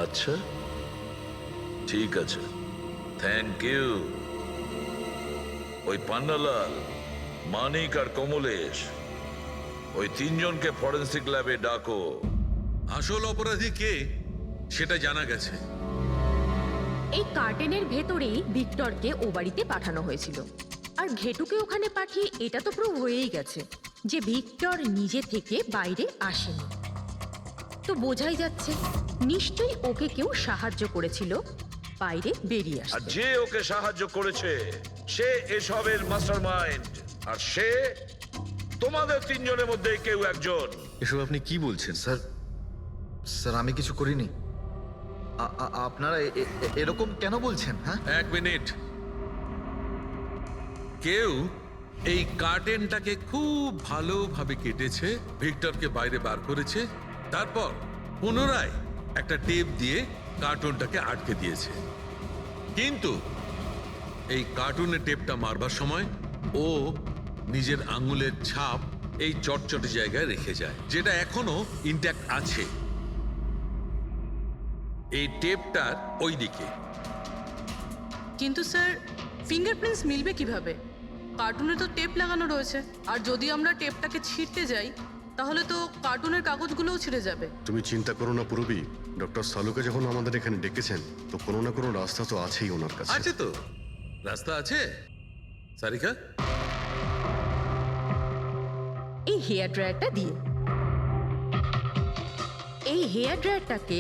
আচ্ছা ঠিক আছে, থ্যাংক ইউ। ওই পান্নালাল, মানিক আর কমলেশ, ওই 3 জনকে ফরেন্সিক ল্যাবে ডাকো। আসল অপরাধী কে সেটা জানা গেছে। এই কার্টেনের ভেতরেই ভিক্টরকে ও বাড়িতে পাঠানো হয়েছিল। আর ঘেটুকে ওখানে পাঠিয়ে এটা তো প্রুভ হয়েই গেছে যে ভিক্টর নিজে থেকে বাইরে আসেনি। তো বোঝাই যাচ্ছে নিশ্চয়ই ওকে কেউ সাহায্য করেছিল বাইরে বেরিয়ে আর আসতে। যে ওকে সাহায্য করেছে সে এসবের মাস্টারমাইন্ড, আর সে তোমাদের 3 জনের মধ্যে কেউ একজন। এসব আপনি কি বলছেন স্যার? স্যার আমি কিছু করিনি। আপনারা এরকম কেন বলছেন? হ্যাঁ, 1 মিনিট। কেউ এই কার্টেনটাকে খুব ভালোভাবে কেটেছে, ভিক্টরকে বাইরে বার করেছে, তারপর পুনরায় একটা টেপ দিয়ে কার্টুনটাকে আটকে দিয়েছে। কিন্তু এই কার্টুনের টেপটা মারবার সময় ও নিজের আঙুলের ছাপ এই চটচটে জায়গায় রেখে যায়, যেটা এখনো ইনট্যাক্ট আছে। এই টেপটার ওই দিকে। কিন্তু স্যার ফিঙ্গারপ্রিন্টস মিলবে কিভাবে? কার্টুনে তো টেপ লাগানো রয়েছে, আর যদি আমরা টেপটাকে ছিঁড়তে যাই তাহলে তো কার্টুনের কাগজগুলোও ছিঁড়ে যাবে। তুমি চিন্তা করো না পুরবী, ডক্টর সালুকে যখন আমাদের এখানে ডেকেছেন তো কোনো না কোনো রাস্তা তো আছেই ওনার কাছে। আছে তো, রাস্তা আছে। সারিকা, এই হেয়ার ড্রায়ারটা দিয়ে, এই হেয়ার ড্রায়ারটাকে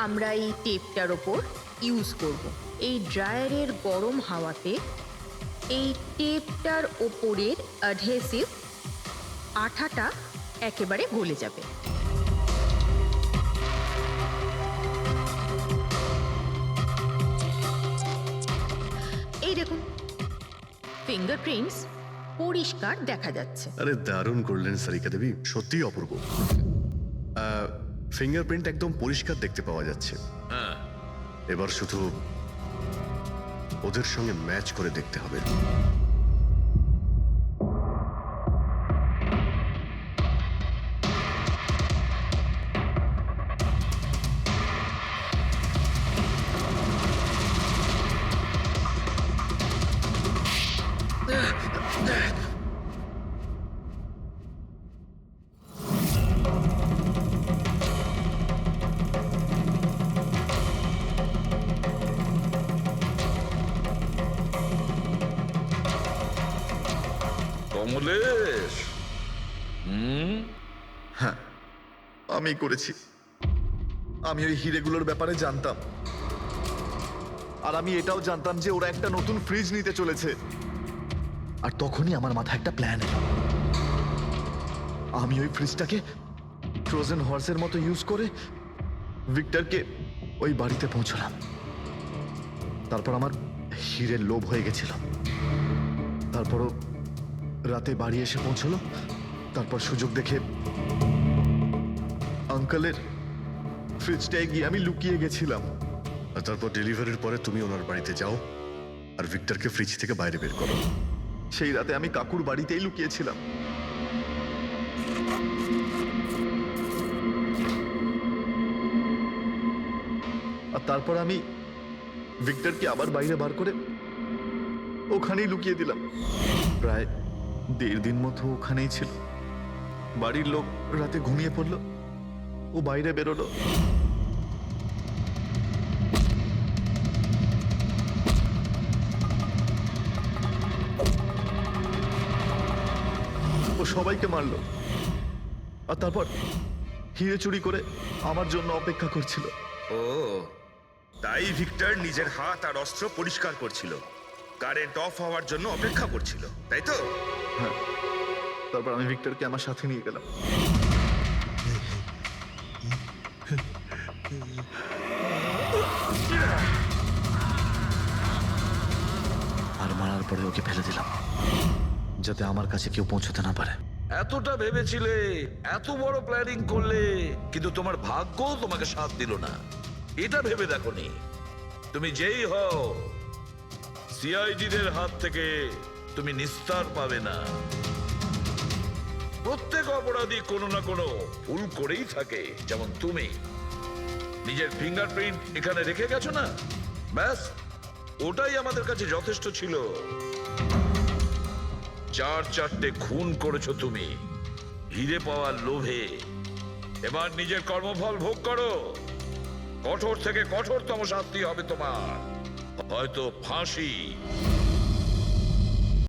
আমরা এই টেপটার ওপর ইউজ করব। এই ড্রায়ারের গরম হাওয়াতে এই টেপটার ওপরের অ্যাডহেসিভ আঠাটা একেবারে গলে যাবে। এই দেখুন, ফিঙ্গারপ্রিন্টস পরিষ্কার দেখা যাচ্ছে। আরে দারুণ করলেন সারিকা দেবী, সত্যিই অপূর্ব। ফিঙ্গারপ্রিন্ট একদম পরিষ্কার দেখতে পাওয়া যাচ্ছে। হ্যাঁ, এবার শুধু ওদের সঙ্গে ম্যাচ করে দেখতে হবে। কমলেশ, হ্যাঁ আমি করেছি। আমি ওই হিরেগুলোর ব্যাপারে জানতাম, আর আমি এটাও জানতাম যে ওরা একটা নতুন ফ্রিজ নিতে চলেছে। আর তখনই আমার মাথায় একটা প্ল্যান এলো। আমি ওই ফ্রিজটাকে ফ্রোজেন হর্সের মতো ইউজ করে ভিক্টরকে ওই বাড়িতে পৌঁছলাম। তারপর আমার হিরের লোভ হয়ে গেছিল। তারপরও রাতে বাড়ি এসে পৌঁছলো। তারপর সুযোগ দেখে আঙ্কেলের ফ্রিজটায় গিয়ে আমি লুকিয়ে গেছিলাম। আর তারপর ডেলিভারির পরে তুমি ওনার বাড়িতে যাও আর ভিক্টরকে ফ্রিজ থেকে বাইরে বের করো। সেই রাতে আমি কাকুর বাড়িতেই লুকিয়েছিলাম। আর তারপর আমি ভিক্টরকে আবার বাইরে বার করে ওখানেই লুকিয়ে দিলাম। প্রায় 1.5 দিন মতো ওখানেই ছিল। বাড়ির লোক রাতে ঘুমিয়ে পড়লো, ও বাইরে বেরোলো। ও সবাইকে মারলো, আর তারপর হিরে চুরি করে আমার জন্য অপেক্ষা করছিল। ও তাই ভিক্টর নিজের হাত আর অস্ত্র পরিষ্কার করছিল, কারেন্ট অফ হওয়ার জন্য অপেক্ষা করছিল, তাই তো? হ্যাঁ, তারপর আমি ভিক্টরকে আমার সাথে নিয়ে গেলাম। আর মারার পরে ওকে ফেলে দিলাম, যাতে আমার কাছে কেউ পৌঁছতে না পারে। এতটা ভেবেছিলে, এত বড় প্ল্যানিং করলে, কিন্তু তোমার ভাগ্য তোমাকে সাথ দিল না। এটা ভেবে দেখোনি তুমি যেই হও সিআইডিদের হাত থেকে তুমি নিস্তার পাবে না। প্রত্যেক অপরাধী কোনো না কোনো ভুল করেই থাকে, যেমন তুমি নিজের ফিঙ্গারপ্রিন্ট এখানে রেখে গেছো না, ব্যাস ওটাই আমাদের কাছে যথেষ্ট ছিল। 4-4টে খুন করেছো তুমি হিরে পাওয়ার লোভে। এবার নিজের কর্মফল ভোগ করো। কঠোর থেকে কঠোরতম শাস্তি হবে তোমার, হয়তো ফাঁসি।